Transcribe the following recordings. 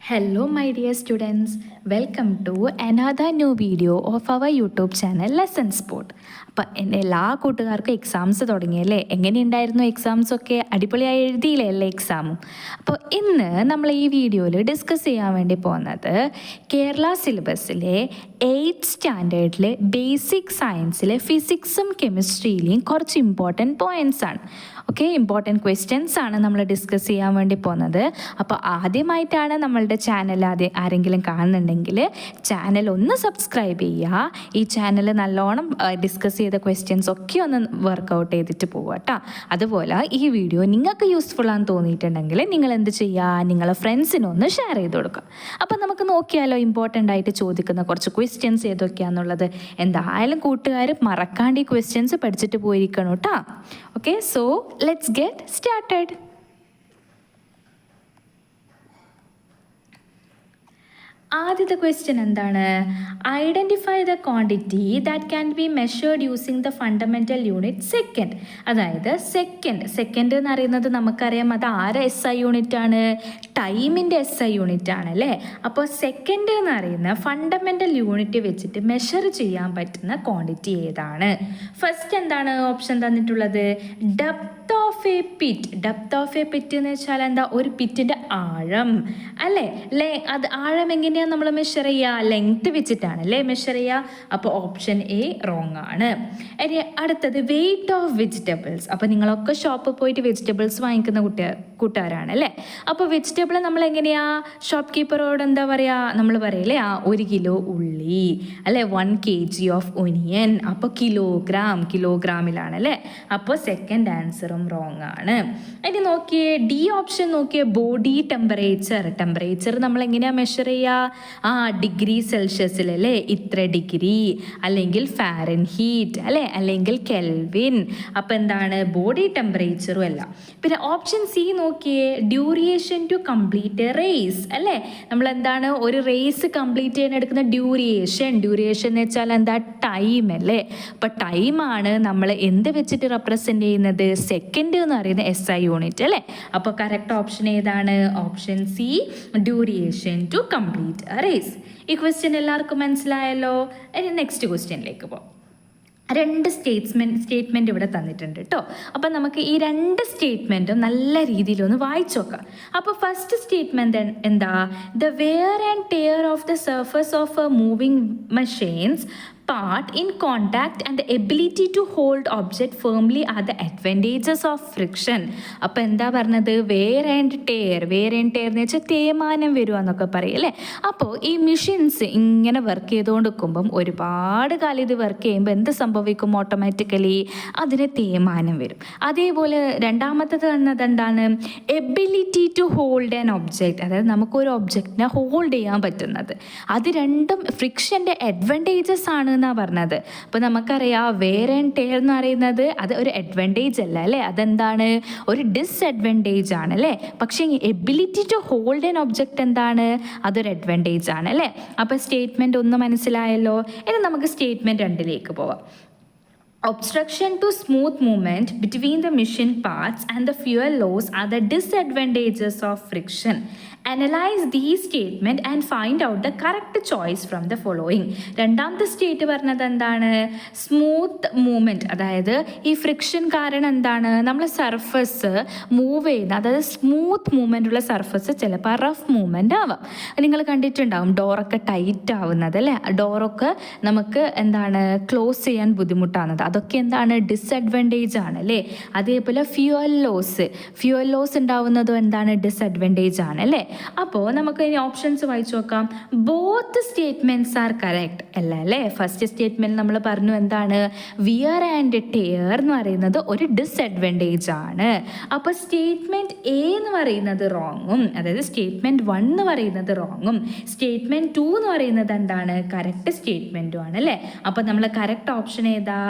Hello my dear students, welcome to another new video of our YouTube channel Lesson Sport. അപ്പം എൻ്റെ എല്ലാ കൂട്ടുകാർക്കും exams തുടങ്ങിയല്ലേ? എങ്ങനെയുണ്ടായിരുന്നു എക്സാംസൊക്കെ? അടിപൊളിയായി എഴുതിയില്ലേ എല്ലാ എക്സാമും? അപ്പോൾ ഇന്ന് നമ്മൾ ഈ വീഡിയോയിൽ ഡിസ്കസ് ചെയ്യാൻ വേണ്ടി പോകുന്നത് കേരള സിലബസിലെ 8th സ്റ്റാൻഡേർഡിലെ ബേസിക് സയൻസിലെ ഫിസിക്സും കെമിസ്ട്രിയിലെയും കുറച്ച് ഇമ്പോർട്ടൻറ്റ് പോയിൻറ്റ്സ് ആണ്. ഓക്കെ, ഇമ്പോർട്ടൻറ്റ് ക്വസ്റ്റ്യൻസ് ആണ് നമ്മൾ ഡിസ്കസ് ചെയ്യാൻ വേണ്ടി പോകുന്നത്. അപ്പോൾ ആദ്യമായിട്ടാണ് നമ്മളുടെ ചാനൽ ആരെങ്കിലും കാണുന്നുണ്ടെങ്കിൽ ചാനൽ ഒന്ന് സബ്സ്ക്രൈബ് ചെയ്യുക. ഈ ചാനൽ നല്ലോണം ഡിസ്കസ് ചെയ്ത ക്വസ്റ്റ്യൻസ് ഒക്കെ ഒന്ന് വർക്കൗട്ട് ചെയ്തിട്ട് പോവുക കേട്ടോ. അതുപോലെ ഈ വീഡിയോ നിങ്ങൾക്ക് യൂസ്ഫുൾ ആണെന്ന് തോന്നിയിട്ടുണ്ടെങ്കിൽ നിങ്ങൾ എന്ത് ചെയ്യുക, നിങ്ങളെ ഫ്രണ്ട്സിനൊന്ന് ഷെയർ ചെയ്ത് കൊടുക്കുക. അപ്പോൾ നമുക്ക് നോക്കിയാലോ ഇമ്പോർട്ടൻ്റ് ആയിട്ട് ചോദിക്കുന്ന കുറച്ച് ക്വസ്റ്റ്യൻസ് ഏതൊക്കെയാണെന്നുള്ളത്. എന്തായാലും കൂട്ടുകാർ മറക്കാണ്ട് ഈ ക്വസ്റ്റ്യൻസ് പഠിച്ചിട്ട് പോയിരിക്കണം കേട്ടോ. Okay, so let's get started. ആദ്യത്തെ ക്വസ്റ്റ്യൻ എന്താണ്? Identify the quantity that can be measured using the fundamental unit second. അതായത് സെക്കൻഡ് എന്ന് പറയുന്നത് നമുക്കറിയാം, അത് ആരെ SI യൂണിറ്റ് ആണ്? ടൈമിൻ്റെ SI യൂണിറ്റ് ആണ് അല്ലേ? അപ്പോൾ സെക്കൻഡ് എന്ന് പറയുന്ന ഫണ്ടമെൻ്റൽ യൂണിറ്റ് വെച്ചിട്ട് മെഷർ ചെയ്യാൻ പറ്റുന്ന ക്വാണ്ടിറ്റി ഏതാണ്? ഫസ്റ്റ് എന്താണ് ഓപ്ഷൻ തന്നിട്ടുള്ളത്? Depth of a pit. Depth of a pit എന്ന് വെച്ചാൽ എന്താ? ഒരു പിറ്റിൻ്റെ ആഴം അല്ലേ? അത് ആഴം എങ്ങനെയാണ് നമ്മൾ മെഷർ ചെയ്യുക? ലെങ്ത് വെച്ചിട്ടാണ് അല്ലേ മെഷർ ചെയ്യുക. അപ്പോൾ ഓപ്ഷൻ എ റോങ് ആണ്. ഇനി അടുത്തത് വെയിറ്റ് ഓഫ് വെജിറ്റബിൾസ്. അപ്പോൾ നിങ്ങളൊക്കെ ഷോപ്പിൽ പോയിട്ട് വെജിറ്റബിൾസ് വാങ്ങിക്കുന്ന കൂട്ടുകാരാണ് അല്ലേ? അപ്പോൾ വെജിറ്റബിൾ നമ്മൾ എങ്ങനെയാ ഷോപ്പ് കീപ്പറോട് എന്താ പറയുക? നമ്മൾ പറയില്ലേ 1 കിലോ ഉള്ളി അല്ലേ, 1 kg ഓഫ് ഒനിയൻ. അപ്പോൾ കിലോഗ്രാമിലാണ് അല്ലേ? അപ്പോൾ സെക്കൻഡ് ആൻസറും റോങ് ആണ്. ഇനി നോക്കിയേ ഡി ഓപ്ഷൻ നോക്കിയേ, ബോഡി ടെമ്പറേച്ചർ നമ്മൾ എങ്ങനെയാണ് മെഷർ ചെയ്യുക? ഡിഗ്രി സെൽഷ്യസിലല്ലേ, ഇത്ര ഡിഗ്രി, അല്ലെങ്കിൽ ഫാരൻഹീറ്റ് അല്ലേ, അല്ലെങ്കിൽ കെൽവിൻ. അപ്പം എന്താണ്? ബോഡി ടെമ്പറേച്ചറും അല്ല. പിന്നെ ഓപ്ഷൻ സി നോക്കിയേ, ഡ്യൂറിയേഷൻ ടു കംപ്ലീറ്റ് എ റേസ് അല്ലേ? നമ്മൾ എന്താണ് ഒരു റേസ് കംപ്ലീറ്റ് ചെയ്യാൻ എടുക്കുന്ന ഡ്യൂറിയേഷൻ എന്ന് വെച്ചാൽ എന്താ? ടൈം അല്ലേ? അപ്പം ടൈമാണ് നമ്മൾ എന്ത് വെച്ചിട്ട് റെപ്രസെൻ്റ് ചെയ്യുന്നത്? സെക്കൻഡ് എന്ന് പറയുന്ന SI യൂണിറ്റ് അല്ലേ? അപ്പോൾ കറക്റ്റ് ഓപ്ഷൻ ഏതാണ്? Option C, duration to complete a race. ഈ ക്വസ്റ്റ്യൻ എല്ലാവർക്കും മനസ്സിലായല്ലോ. ഇനി നെക്സ്റ്റ് ക്വസ്റ്റ്യനിലേക്ക് പോകാം. 2 സ്റ്റേറ്റ്മെൻറ്റ് ഇവിടെ തന്നിട്ടുണ്ട് കേട്ടോ. അപ്പം നമുക്ക് ഈ 2 സ്റ്റേറ്റ്മെൻറ്റും നല്ല രീതിയിലൊന്ന് വായിച്ചു നോക്കാം. അപ്പോൾ ഫസ്റ്റ് സ്റ്റേറ്റ്മെൻറ്റ് എന്താ? The wear and tear of the surface of a moving machines part in contact and the ability to hold object firmly are the advantages of friction. അപ്പോൾ എന്താ പറഞ്ഞത്? വെയർ ആൻഡ് ടെയർ എന്ന് വെച്ചാൽ തേയ്മാനം വരുക എന്നൊക്കെ പറയും അല്ലേ? അപ്പോൾ ഈ മെഷീൻസ് ഇങ്ങനെ വർക്ക് ചെയ്തുകൊണ്ടിരിക്കുമ്പം ഒരുപാട് കാലം ഇത് വർക്ക് ചെയ്യുമ്പോൾ എന്ത് സംഭവിക്കും? ഓട്ടോമാറ്റിക്കലി അതിന് തേയ്മാനം വരും. അതേപോലെ രണ്ടാമത്തത് എന്നത് എന്താണ്? Ability to hold an object. അതായത് നമുക്കൊരു ഒബ്ജക്റ്റിനെ ഹോൾഡ് ചെയ്യാൻ പറ്റുന്നത്. അത് രണ്ടും ഫ്രിക്ഷൻ്റെ അഡ്വാൻറ്റേജസ് ആണ് എന്നാണ് പറഞ്ഞത്. അപ്പോൾ നമുക്കറിയാം വെയർ ആൻഡ് ടെയർ എന്ന് പറയുന്നത് അത് ഒരു അഡ്വാൻറ്റേജ് അല്ല അല്ലേ? അതെന്താണ്? ഒരു ഡിസ്അഡ്വാൻറ്റേജ് ആണ് അല്ലേ? പക്ഷേ ability to hold an object എന്താണ്? അതൊരു അഡ്വാൻറ്റേജ് ആണ് അല്ലേ? അപ്പോൾ സ്റ്റേറ്റ്മെൻറ്റ് 1 മനസ്സിലായല്ലോ. ഇനി നമുക്ക് സ്റ്റേറ്റ്മെൻറ്റ് 2ലേക്ക് പോവാം. Obstruction to smooth movement between the machine parts and the fuel loss are the disadvantages of friction. Analyze these statement and find out the correct choice from the following. രണ്ടാമത്തെ state പറഞ്ഞത് എന്താണ്? Smooth movement. അതായത് ഈ friction കാരണം എന്താണ്? നമ്മൾ surface move ചെയ്യുന്ന, അതായത് സ്മൂത്ത് മൂവ്മെൻ്റ് ഉള്ള സർഫസ് ചിലപ്പോൾ റഫ് മൂവ്മെൻ്റ് ആവാം. നിങ്ങൾ കണ്ടിട്ടുണ്ടാവും ഡോറൊക്കെ ടൈറ്റ് ആവുന്നത് അല്ലേ? ഡോറൊക്കെ നമുക്ക് എന്താണ് ക്ലോസ് ചെയ്യാൻ ബുദ്ധിമുട്ടാകുന്നത്. അതൊക്കെ എന്താണ്? ഡിസ്അഡ്വാൻറ്റേജ് ആണ് അല്ലേ? അതേപോലെ ഫ്യൂവൽ ലോസ് ഉണ്ടാവുന്നതും എന്താണ്? ഡിസ്അഡ്വാൻറ്റേജ് ആണ് അല്ലേ? അപ്പോൾ നമുക്ക് ഇനി ഓപ്ഷൻസ് വായിച്ചു നോക്കാം. ബോത്ത് സ്റ്റേറ്റ്മെൻറ്റ്സ് ആർ കറക്റ്റ് അല്ല അല്ലേ? ഫസ്റ്റ് സ്റ്റേറ്റ്മെൻറ്റ് നമ്മൾ പറഞ്ഞു എന്താണ്? വിയർ ആൻഡ് ടെയർ എന്ന് പറയുന്നത് ഒരു ഡിസ്അഡ്വാൻറ്റേജ് ആണ്. അപ്പോൾ സ്റ്റേറ്റ്മെൻറ്റ് എ എന്ന് പറയുന്നത് റോങ്ങും, അതായത് സ്റ്റേറ്റ്മെൻറ്റ് 1 എന്ന് പറയുന്നത് റോങ്ങും, സ്റ്റേറ്റ്മെൻറ്റ് 2 എന്ന് പറയുന്നത് എന്താണ്? കറക്റ്റ് സ്റ്റേറ്റ്മെൻറ്റും ആണ് അല്ലേ? അപ്പോൾ നമ്മൾ കറക്റ്റ് ഓപ്ഷൻ ഏതാ?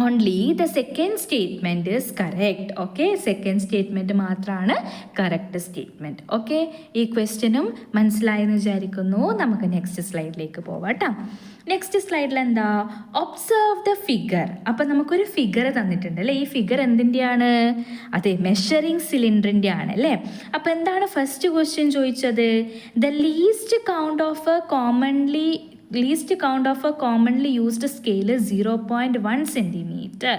Only the second statement is correct. Okay, second statement മാത്രമാണ് കറക്റ്റ് സ്റ്റേറ്റ്മെൻറ്റ്. ഓക്കെ, ഈ ക്വസ്റ്റ്യനും മനസ്സിലായെന്ന് വിചാരിക്കുന്നു. നമുക്ക് നെക്സ്റ്റ് സ്ലൈഡിലേക്ക് പോവാം കേട്ടോ. നെക്സ്റ്റ് സ്ലൈഡിൽ എന്താ, ഒബ്സർവ് ദ ഫിഗർ. അപ്പം നമുക്കൊരു ഫിഗർ തന്നിട്ടുണ്ട് അല്ലേ. ഈ ഫിഗർ എന്തിൻ്റെയാണ്? അതെ, മെഷറിംഗ് സിലിണ്ടറിൻ്റെ ആണ് അല്ലേ. അപ്പം എന്താണ് ഫസ്റ്റ് ക്വസ്റ്റ്യൻ ചോദിച്ചത്? The least count of A commonly used scale 0.1 centimetre.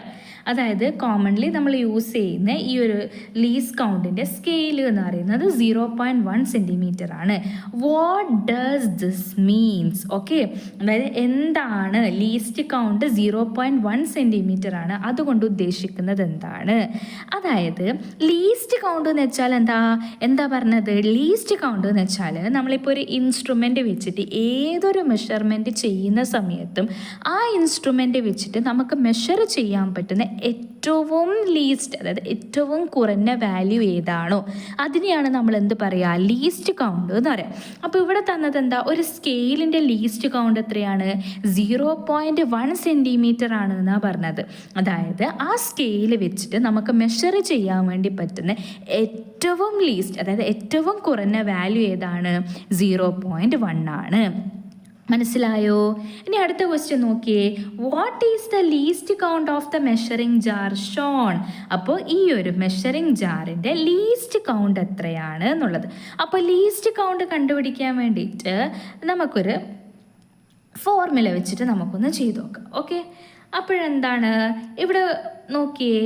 അതായത് കോമൺലി നമ്മൾ യൂസ് ചെയ്യുന്ന ഈ ഒരു ലീസ്റ്റ് കൗണ്ടിൻ്റെ സ്കെയിൽ എന്ന് പറയുന്നത് 0.1 സെൻറ്റിമീറ്റർ ആണ്. What does this means? Okay, അതായത് എന്താണ് ലീസ്റ്റ് കൗണ്ട് 0.1 സെൻറ്റിമീറ്റർ ആണ്, അതുകൊണ്ട് ഉദ്ദേശിക്കുന്നത് എന്താണ്? അതായത് ലീസ്റ്റ് കൗണ്ട് എന്ന് വെച്ചാൽ എന്താ പറഞ്ഞത്? ലീസ്റ്റ് കൗണ്ട് എന്ന് വെച്ചാൽ നമ്മളിപ്പോൾ ഒരു ഇൻസ്ട്രുമെൻ്റ് വെച്ചിട്ട് ഏതൊരു മെഷർമെൻറ്റ് ചെയ്യുന്ന സമയത്തും ആ ഇൻസ്ട്രുമെൻ്റ് വെച്ചിട്ട് നമുക്ക് മെഷർ ചെയ്യാൻ പറ്റുന്ന ഏറ്റവും ലീസ്റ്റ്, അതായത് ഏറ്റവും കുറഞ്ഞ വാല്യൂ ഏതാണോ അതിനെയാണ് നമ്മൾ എന്ത് പറയുക? ലീസ്റ്റ് കൗണ്ട് എന്ന് പറയാം. അപ്പോൾ ഇവിടെ തന്നത് എന്താ? ഒരു സ്കെയിലിൻ്റെ ലീസ്റ്റ് കൗണ്ട് എത്രയാണ്? 0.1 സെൻറ്റിമീറ്റർ ആണ് എന്നാണ് പറഞ്ഞത്. അതായത് ആ സ്കെയിൽ വെച്ചിട്ട് നമുക്ക് മെഷർ ചെയ്യാൻ വേണ്ടി പറ്റുന്ന ഏറ്റവും ലീസ്റ്റ്, അതായത് ഏറ്റവും കുറഞ്ഞ വാല്യൂ ഏതാണ്? 0.1 ആണ്. മനസ്സിലായോ? ഇനി അടുത്ത ക്വസ്റ്റ്യൻ നോക്കിയേ. What is the least count of the measuring jar shown? അപ്പോൾ ഈ ഒരു മെഷറിംഗ് ജാറിൻ്റെ ലീസ്റ്റ് കൗണ്ട് എത്രയാണ് എന്നുള്ളത്. അപ്പോൾ ലീസ്റ്റ് കൗണ്ട് കണ്ടുപിടിക്കാൻ വേണ്ടിയിട്ട് നമുക്കൊരു ഫോർമുല വെച്ചിട്ട് നമുക്കൊന്ന് ചെയ്ത് നോക്കാം. ഓക്കെ, അപ്പോഴെന്താണ് ഇവിടെ നോക്കിയേ,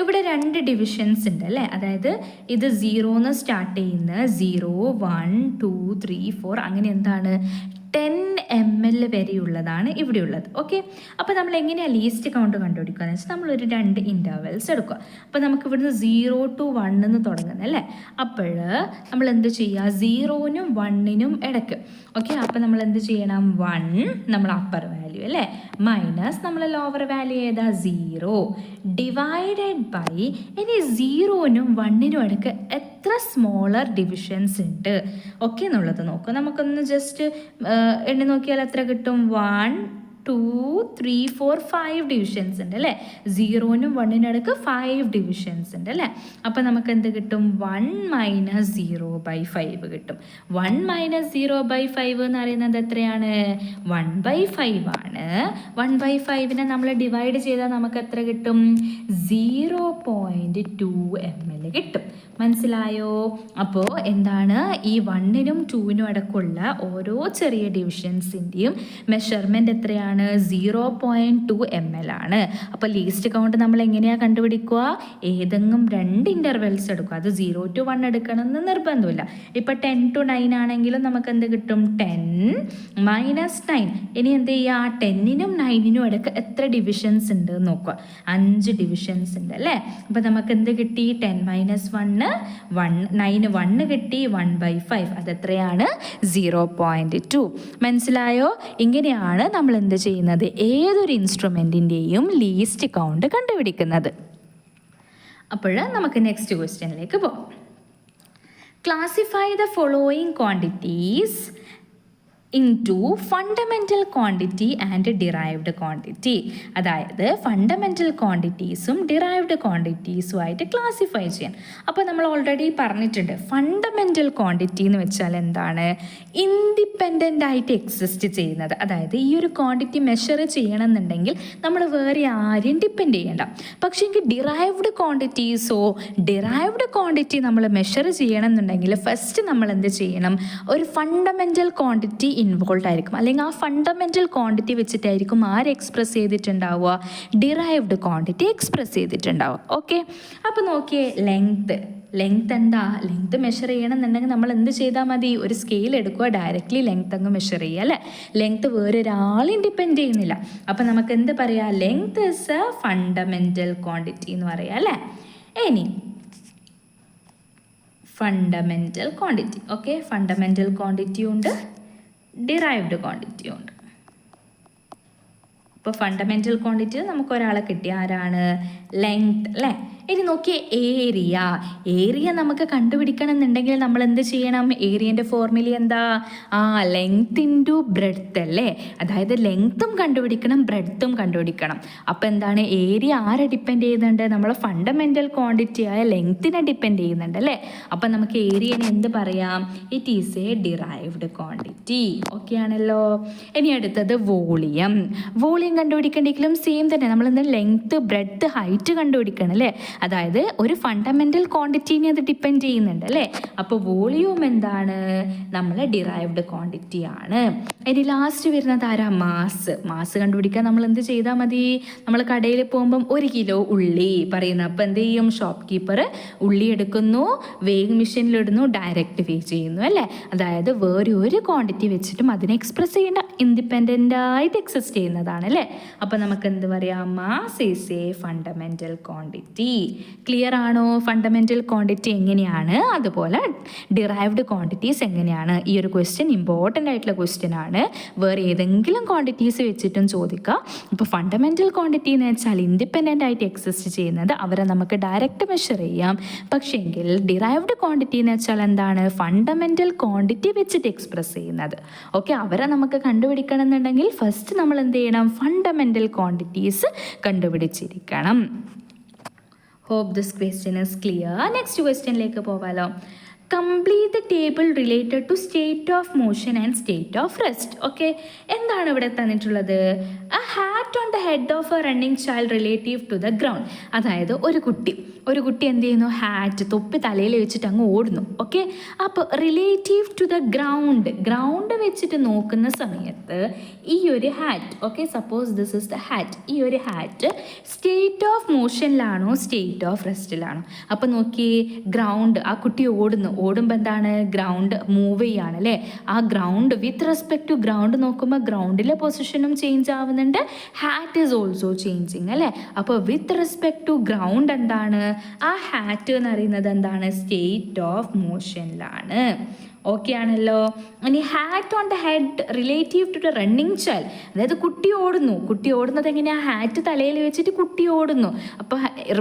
ഇവിടെ 2 ഡിവിഷൻസ് ഉണ്ട് അല്ലേ. അതായത് ഇത് 0 സ്റ്റാർട്ട് ചെയ്യുന്ന 0, 1, 2, 3, 4 അങ്ങനെ എന്താണ് 10 ml വരെയുള്ളതാണ് ഇവിടെ ഉള്ളത്. ഓക്കെ, അപ്പോൾ നമ്മൾ എങ്ങനെയാണ് ലീസ്റ്റ് കൗണ്ട് കണ്ടുപിടിക്കുക എന്ന് വെച്ചാൽ നമ്മളൊരു 2 ഇൻ്റർവെൽസ് എടുക്കുക. അപ്പോൾ നമുക്ക് ഇവിടുന്ന് 0 to 1 എന്ന് തുടങ്ങുന്നത് അല്ലേ. അപ്പോൾ നമ്മൾ എന്ത് ചെയ്യുക? 0നും 1നും ഇടയ്ക്ക്. ഓക്കെ, അപ്പോൾ നമ്മൾ എന്ത് ചെയ്യണം? 1 നമ്മൾ അപ്പർ വാല്യൂ അല്ലേ, മൈനസ് നമ്മൾ ലോവർ വാല്യൂ ഏതാ? 0 ഡിവൈഡഡ് ബൈ. ഇനി 0നും 1നും ഇടയ്ക്ക് എത്ര സ്മോളർ ഡിവിഷൻസ് ഉണ്ട് ഓക്കെ എന്നുള്ളത് നോക്കുക. നമുക്കൊന്ന് ജസ്റ്റ് എണ്ണി നോക്കിയാൽ എത്ര കിട്ടും? 1, 2, 3, 4, 5 ഡിവിഷൻസ് ഉണ്ട് അല്ലേ. 0നും 1നും ഇടയ്ക്ക് 5 ഡിവിഷൻസ് ഉണ്ട് അല്ലേ. അപ്പോൾ നമുക്ക് എന്ത് കിട്ടും? 1 - 0/5 കിട്ടും. 1 - 0/5 എന്ന് പറയുന്നത് എത്രയാണ്? 1/5 ആണ്. 1/5നെ നമ്മൾ ഡിവൈഡ് ചെയ്താൽ നമുക്ക് എത്ര കിട്ടും? 0.2 ml കിട്ടും. മനസ്സിലായോ? അപ്പോൾ എന്താണ്, ഈ 1നും 2നും ഇടയ്ക്കുള്ള ഓരോ ചെറിയ ഡിവിഷൻസിൻ്റെയും മെഷർമെൻറ്റ് എത്രയാണ്? 0.2 ml ആണ്. അപ്പോൾ ലീസ്റ്റ് കൗണ്ട് നമ്മൾ എങ്ങനെയാണ് കണ്ടുപിടിക്കുക? ഏതെങ്കിലും 2 ഇൻ്റർവെൽസ് എടുക്കുക. അത് 0 to 1 എടുക്കണമെന്ന് നിർബന്ധമില്ല. ഇപ്പോൾ 10 to 9 ആണെങ്കിലും നമുക്ക് എന്ത് കിട്ടും? 10 - 9. ഇനി എന്ത് ചെയ്യുക? 10നും 9നും ഇടയ്ക്ക് എത്ര ഡിവിഷൻസ് ഉണ്ട് എന്ന് നോക്കുക. 5 ഡിവിഷൻസ് ഉണ്ട് അല്ലേ. അപ്പോൾ നമുക്ക് എന്ത് കിട്ടി? 10 - 1 9 1 കിട്ടി. 1/5 അതെത്രയാണ്? 0.2. മനസ്സിലായോ? ഇങ്ങനെയാണ് നമ്മൾ എന്ത് ചെയ്യുന്നത്? ഏതൊരു ഇൻസ്ട്രുമെൻറ്റിൻ്റെയും ലീസ്റ്റ് കൗണ്ട് കണ്ടുപിടിക്കുന്നത്. അപ്പോൾ നമുക്ക് നെക്സ്റ്റ് ക്വസ്റ്റ്യനിലേക്ക് പോകാം. Classify the following quantities into fundamental quantity and derived quantity. അതായത് ഫണ്ടമെൻ്റൽ ക്വാണ്ടിറ്റീസും ഡിറൈവ്ഡ് ക്വാണ്ടിറ്റീസുമായിട്ട് ക്ലാസിഫൈ ചെയ്യാൻ. അപ്പോൾ നമ്മൾ ഓൾറെഡി പറഞ്ഞിട്ടുണ്ട്, ഫണ്ടമെൻ്റൽ ക്വാണ്ടിറ്റി എന്ന് വെച്ചാൽ എന്താണ്? ഇൻഡിപെൻഡൻ്റ് ആയിട്ട് എക്സിസ്റ്റ് ചെയ്യുന്നത്. അതായത് ഈ ഒരു ക്വാണ്ടിറ്റി മെഷർ ചെയ്യണമെന്നുണ്ടെങ്കിൽ നമ്മൾ വേറെ ആരെയും ഡിപ്പെൻഡ് ചെയ്യേണ്ട. പക്ഷേ എങ്കിൽ ഡിറൈവ്ഡ് ക്വാണ്ടിറ്റി നമ്മൾ മെഷർ ചെയ്യണമെന്നുണ്ടെങ്കിൽ ഫസ്റ്റ് നമ്മൾ എന്ത് ചെയ്യണം? ഒരു ഫണ്ടമെൻ്റൽ ക്വാണ്ടിറ്റി ഇൻവോൾവ് ആയിരിക്കും. അല്ലെങ്കിൽ ആ ഫണ്ടമെൻ്റൽ ക്വാണ്ടിറ്റി വെച്ചിട്ടായിരിക്കും ആര് എക്സ്പ്രസ് ചെയ്തിട്ടുണ്ടാവുക? ഡിറൈവ്ഡ് ക്വാണ്ടിറ്റി എക്സ്പ്രസ് ചെയ്തിട്ടുണ്ടാവുക. ഓക്കെ, അപ്പോൾ നോക്കിയേ, ലെങ്ത് എന്താ? ലെങ്ത് മെഷർ ചെയ്യണമെന്നുണ്ടെങ്കിൽ നമ്മൾ എന്ത് ചെയ്താൽ മതി? ഒരു സ്കെയിൽ എടുക്കുക, ഡയറക്റ്റ്ലി ലെങ്ത് അങ്ങ് മെഷർ ചെയ്യുക അല്ലേ. ലെങ്ത് വേറൊരാളും ഡിപ്പെൻഡ് ചെയ്യുന്നില്ല. അപ്പോൾ നമുക്ക് എന്ത് പറയാം? Length is A fundamental quantity എന്ന് പറയാം അല്ലേ. ഇനി fundamental quantity. Okay, fundamental quantity ഉണ്ട്, ഡിറൈവ്ഡ് ക്വാണ്ടിറ്റി ഉണ്ട്. ഇപ്പോൾ ഫണ്ടമെൻ്റൽ ക്വാണ്ടിറ്റി നമുക്ക് ഒരാളെ കിട്ടി, ആരാണ്? ലെങ്ത് അല്ലേ. ഇനി നോക്കിയേ ഏരിയ. ഏരിയ നമുക്ക് കണ്ടുപിടിക്കണം എന്നുണ്ടെങ്കിൽ നമ്മൾ എന്ത് ചെയ്യണം? ഏരിയൻ്റെ ഫോർമുല എന്താ? ലെങ്ത് ഇൻറ്റു ബ്രെഡ്ത്ത് അല്ലേ? അതായത് ലെങ്ത്തും കണ്ടുപിടിക്കണം, ബ്രെഡ്ത്തും കണ്ടുപിടിക്കണം. അപ്പോൾ എന്താണ്? ഏരിയ ആരെ ഡിപ്പെൻഡ് ചെയ്യുന്നുണ്ട്? നമ്മളെ ഫണ്ടമെൻ്റൽ ക്വാണ്ടിറ്റി ആയ ലെങ്ത്തിനെ ഡിപ്പെൻഡ് ചെയ്യുന്നുണ്ട് അല്ലേ? അപ്പം നമുക്ക് ഏരിയനെ എന്ത് പറയാം? It is A derived quantity. Okay ആണല്ലോ. ഇനി അടുത്തത് വോളിയം. വോളിയം കണ്ടുപിടിക്കണമെങ്കിലും സെയിം തന്നെ, നമ്മൾ എന്താ ലെങ്ത്ത് ബ്രെഡ്ത്ത് ഹൈറ്റ് കണ്ടുപിടിക്കണം അല്ലേ? അതായത് ഒരു ഫണ്ടമെൻ്റൽ ക്വാണ്ടിറ്റീനെ അത് ഡിപ്പെൻഡ് ചെയ്യുന്നുണ്ട് അല്ലേ? അപ്പോൾ വോളിയം എന്താണ്? നമ്മളെ ഡിറൈവ്ഡ് ക്വാണ്ടിറ്റി ആണ്. ഇനി ലാസ്റ്റ് വരുന്നത് ആരാ? മാസ് കണ്ടുപിടിക്കാൻ നമ്മൾ എന്ത് ചെയ്താൽ മതി? നമ്മൾ കടയിൽ പോകുമ്പം 1 കിലോ ഉള്ളി പറയുന്നു. അപ്പോൾ എന്ത് ചെയ്യും? ഷോപ്പ് കീപ്പർ ഉള്ളി എടുക്കുന്നു, വേയിങ് മെഷീനിലിടുന്നു, ഡയറക്റ്റ് വേ ചെയ്യുന്നു അല്ലേ? അതായത് വേറെ ഒരു ക്വാണ്ടിറ്റി വെച്ചിട്ടും അതിനെ എക്സ്പ്രസ് ചെയ്യേണ്ട, ഇൻഡിപെൻഡൻ്റ് ആയിട്ട് എക്സിസ്റ്റ് ചെയ്യുന്നതാണ് അല്ലേ? അപ്പോൾ നമുക്ക് എന്ത് പറയാം? Mass is A fundamental quantity. Clear ആണോ? ഫണ്ടമെൻ്റൽ ക്വാണ്ടിറ്റി എങ്ങനെയാണ്, അതുപോലെ ഡിറൈവ്ഡ് ക്വാണ്ടിറ്റീസ് എങ്ങനെയാണ്? ഈ ഒരു ക്വസ്റ്റ്യൻ ഇമ്പോർട്ടൻ്റ് ആയിട്ടുള്ള ക്വസ്റ്റ്യൻ ആണ്. വേറെ ഏതെങ്കിലും ക്വാണ്ടിറ്റീസ് വെച്ചിട്ടും ചോദിക്കുക. ഇപ്പോൾ ഫണ്ടമെൻ്റൽ ക്വാണ്ടിറ്റി എന്ന് വെച്ചാൽ ഇൻഡിപെൻഡൻ്റ് ആയിട്ട് എക്സിസ്റ്റ് ചെയ്യുന്നത്, അവരെ നമുക്ക് ഡയറക്റ്റ് മെഷർ ചെയ്യാം. പക്ഷേങ്കിൽ ഡിറൈവ്ഡ് ക്വാണ്ടിറ്റി എന്ന് വെച്ചാൽ എന്താണ്? ഫണ്ടമെൻ്റൽ ക്വാണ്ടിറ്റി വെച്ചിട്ട് എക്സ്പ്രസ് ചെയ്യുന്നത്. ഓക്കെ, അവരെ നമുക്ക് കണ്ടുപിടിക്കണം എന്നുണ്ടെങ്കിൽ ഫസ്റ്റ് നമ്മൾ എന്ത് ചെയ്യണം? ഫണ്ടമെൻ്റൽ ക്വാണ്ടിറ്റീസ് കണ്ടുപിടിച്ചിരിക്കണം. Hope this question is clear. Next ക്വസ്റ്റ്യനിലേക്ക് പോകാമല്ലോ. Complete the table related to state of motion and state of rest. Okay, എന്താണ് ഇവിടെ തന്നിട്ടുള്ളത്? A hat on the head of a running child relative to the ground. അതായത് ഒരു കുട്ടി എന്ത് ചെയ്യുന്നു? ഹാറ്റ്, തൊപ്പി തലയിൽ വെച്ചിട്ട് അങ്ങ് ഓടുന്നു. ഓക്കെ, അപ്പോൾ റിലേറ്റീവ് ടു ദ ഗ്രൗണ്ട് വെച്ചിട്ട് നോക്കുന്ന സമയത്ത് ഈ ഒരു hat, okay, suppose this is the hat, ഈ ഒരു ഹാറ്റ് സ്റ്റേറ്റ് ഓഫ് മോഷനിലാണോ സ്റ്റേറ്റ് ഓഫ് റെസ്റ്റിലാണോ? അപ്പോൾ നോക്കിയേ, ഗ്രൗണ്ട്, ആ കുട്ടി ഓടുമ്പോൾ എന്താണ്? ഗ്രൗണ്ട് മൂവ് ചെയ്യാണ് അല്ലേ? ആ ground with respect to ground നോക്കുമ്പോൾ ഗ്രൗണ്ടിലെ പൊസിഷനും ചേഞ്ച് ആവുന്നുണ്ട്, ഹാറ്റ് ഈസ് ഓൾസോ ചേഞ്ചിങ് അല്ലേ? അപ്പോൾ വിത്ത് റെസ്പെക്ട് ടു ഗ്രൗണ്ട് എന്താണ്? ആ ഹാറ്റ് എന്ന് പറയുന്നത് എന്താണ്? State of മോഷനിലാണ്. ഓക്കെ ആണല്ലോ. ഇനി hat on the head relative to the running child, അതായത് കുട്ടി ഓടുന്നത് എങ്ങനെയാണ്? ഹാറ്റ് തലയിൽ വെച്ചിട്ട് കുട്ടി ഓടുന്നു. അപ്പോൾ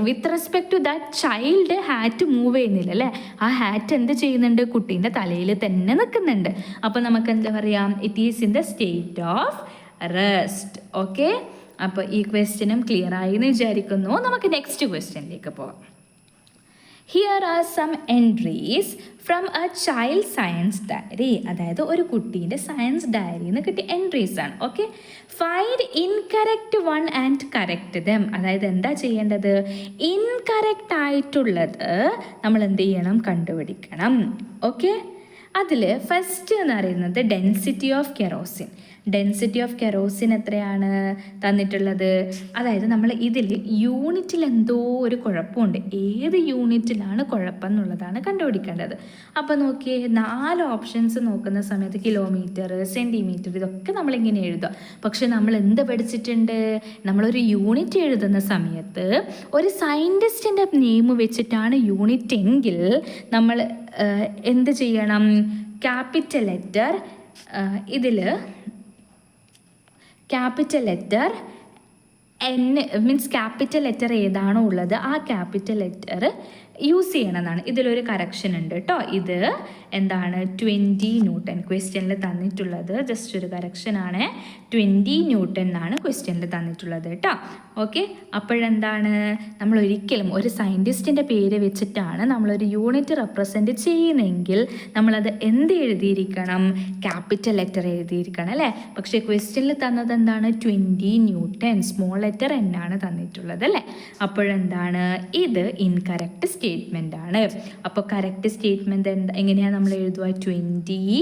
with respect to that child hat move ചെയ്യുന്നില്ല അല്ലേ? ആ ഹാറ്റ് എന്ത് ചെയ്യുന്നുണ്ട്? കുട്ടീൻ്റെ തലയിൽ തന്നെ നിൽക്കുന്നുണ്ട്. അപ്പോൾ നമുക്ക് എന്താ പറയാം? It is in the state of rest. Okay, അപ്പോൾ ഈ ക്വസ്റ്റ്യനും ക്ലിയർ ആയി എന്ന് വിചാരിക്കുന്നു. നമുക്ക് നെക്സ്റ്റ് ക്വസ്റ്റ്യനിലേക്ക് പോകാം. Here are some entries from a child science diary. അതായത് ഒരു കുട്ടീൻ്റെ സയൻസ് ഡയറിയിൽ നിന്ന് കിട്ടിയ എൻട്രീസ് ആണ്. Okay, find incorrect one and correct dum. അതായത് എന്താ ചെയ്യേണ്ടത്? ഇൻകറക്റ്റ് ആയിട്ടുള്ളത് നമ്മൾ എന്ത് ചെയ്യണം? കണ്ടുപിടിക്കണം. ഓക്കെ, അതിൽ ഫസ്റ്റ് എന്ന് പറയുന്നത് density of kerosene. Density of kerosene എത്രയാണ് തന്നിട്ടുള്ളത്? അതായത് നമ്മൾ ഇതിൽ യൂണിറ്റിൽ എന്തോ ഒരു കുഴപ്പമുണ്ട്. ഏത് യൂണിറ്റിലാണ് കുഴപ്പം എന്നുള്ളതാണ് കണ്ടുപിടിക്കേണ്ടത്. അപ്പോൾ നോക്കിയേ, 4 ഓപ്ഷൻസ് നോക്കുന്ന സമയത്ത് കിലോമീറ്റർ, സെൻറ്റിമീറ്റർ, ഇതൊക്കെ നമ്മളിങ്ങനെ എഴുതുക. പക്ഷെ നമ്മൾ എന്ത് പഠിച്ചിട്ടുണ്ട്? നമ്മളൊരു യൂണിറ്റ് എഴുതുന്ന സമയത്ത് ഒരു സയൻറ്റിസ്റ്റിൻ്റെ നെയിം വെച്ചിട്ടാണ് യൂണിറ്റ് എങ്കിൽ നമ്മൾ എന്ത് ചെയ്യണം? ക്യാപിറ്റൽ ലെറ്റർ, ഇതിൽ capital letter N means capital letter ഏതാണോ ഉള്ളത് ആ ക്യാപിറ്റൽ ലെറ്റർ യൂസ് ചെയ്യണമെന്നാണ്. ഇതിലൊരു കറക്ഷൻ ഉണ്ട് കേട്ടോ. ഇത് എന്താണ്? 20 ന്യൂട്ടൺ ക്വസ്റ്റ്യനിൽ തന്നിട്ടുള്ളത്. ജസ്റ്റ് ഒരു കറക്ഷനാണ്. 20 ന്യൂട്ടൺ എന്നാണ് ക്വസ്റ്റ്യനിൽ തന്നിട്ടുള്ളത് കേട്ടോ. ഓക്കെ, അപ്പോഴെന്താണ്? നമ്മൾ ഒരിക്കലും ഒരു സയൻറ്റിസ്റ്റിൻ്റെ പേര് വെച്ചിട്ടാണ് നമ്മളൊരു യൂണിറ്റ് റെപ്രസെൻറ്റ് ചെയ്യുന്നതെങ്കിൽ നമ്മളത് എന്ത് എഴുതിയിരിക്കണം? ക്യാപിറ്റൽ ലെറ്റർ എഴുതിയിരിക്കണം അല്ലേ? പക്ഷേ ക്വസ്റ്റ്യനിൽ തന്നത് എന്താണ്? 20 ന്യൂട്ടൺ, സ്മോൾ ലെറ്റർ എൻ ആണ് തന്നിട്ടുള്ളത് അല്ലേ? അപ്പോഴെന്താണ്? ഇത് ഇൻകറക്റ്റ് സ്റ്റേറ്റ്മെൻ്റ് ആണ്. അപ്പോൾ കറക്റ്റ് സ്റ്റേറ്റ്മെൻറ്റ് എങ്ങനെയാണ് നമ്മൾ എഴുതുക? 20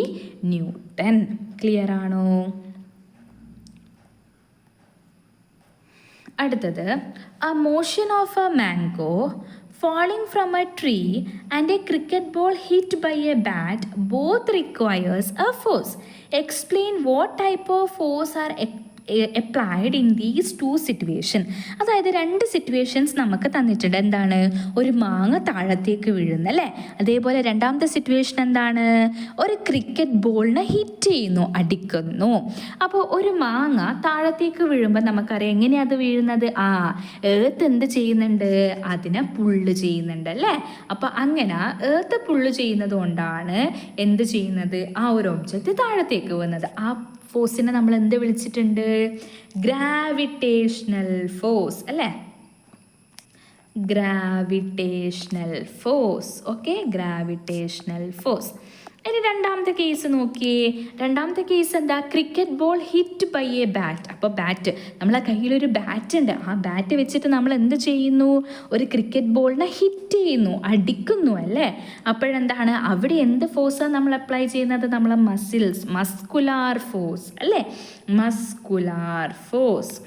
ന്യൂട്ടൺ. ക്ലിയർ ആണോ? അടുത്തത്, a motion of a mango falling from a tree and a cricket ball hit by a bat both requires a force. Explain what type of force are applied in these two situations. അതായത് രണ്ട് situations നമുക്ക് തന്നിട്ടുണ്ട്. എന്താണ്? ഒരു മാങ്ങ താഴത്തേക്ക് വീഴുന്നു അല്ലേ? അതേപോലെ രണ്ടാമത്തെ സിറ്റുവേഷൻ എന്താണ്? ഒരു ക്രിക്കറ്റ് ബോളിനെ ഹിറ്റ് ചെയ്യുന്നു, അടിക്കുന്നു. അപ്പോൾ ഒരു മാങ്ങ താഴത്തേക്ക് വീഴുമ്പോൾ നമുക്കറിയാം എങ്ങനെയാണ് അത് വീഴുന്നത്. ഏർത്ത് എന്ത് ചെയ്യുന്നുണ്ട്? അതിനെ പുള്ള് ചെയ്യുന്നുണ്ട് അല്ലേ? അപ്പോൾ അങ്ങനെ ഏർത്ത് പുള്ള് ചെയ്യുന്നത് കൊണ്ടാണ് എന്ത് ചെയ്യുന്നത്? ആ ഒരു ഒബ്ജക്റ്റ് താഴത്തേക്ക് വന്നത്. ആ ഫോഴ്സിനെ നമ്മൾ എന്ത് വിളിച്ചിട്ടുണ്ട്? ഗ്രാവിറ്റേഷണൽ ഫോഴ്സ് അല്ലേ? Gravitational force. Okay, gravitational force. ഇനി രണ്ടാമത്തെ കേസ് നോക്കിയേ. രണ്ടാമത്തെ കേസ് എന്താ? Cricket ball hit by a bat. അപ്പോൾ ബാറ്റ്, നമ്മളെ കയ്യിലൊരു ബാറ്റ് ഉണ്ട്. ആ ബാറ്റ് വെച്ചിട്ട് നമ്മൾ എന്ത് ചെയ്യുന്നു? ഒരു ക്രിക്കറ്റ് ബോളിനെ ഹിറ്റ് ചെയ്യുന്നു, അടിക്കുന്നു അല്ലേ? അപ്പോഴെന്താണ് അവിടെ എന്ത് ഫോഴ്സാണ് നമ്മൾ അപ്ലൈ ചെയ്യുന്നത്? നമ്മളെ മസിൽസ്, മസ്കുലാർ ഫോഴ്സ് അല്ലേ? Muscular force,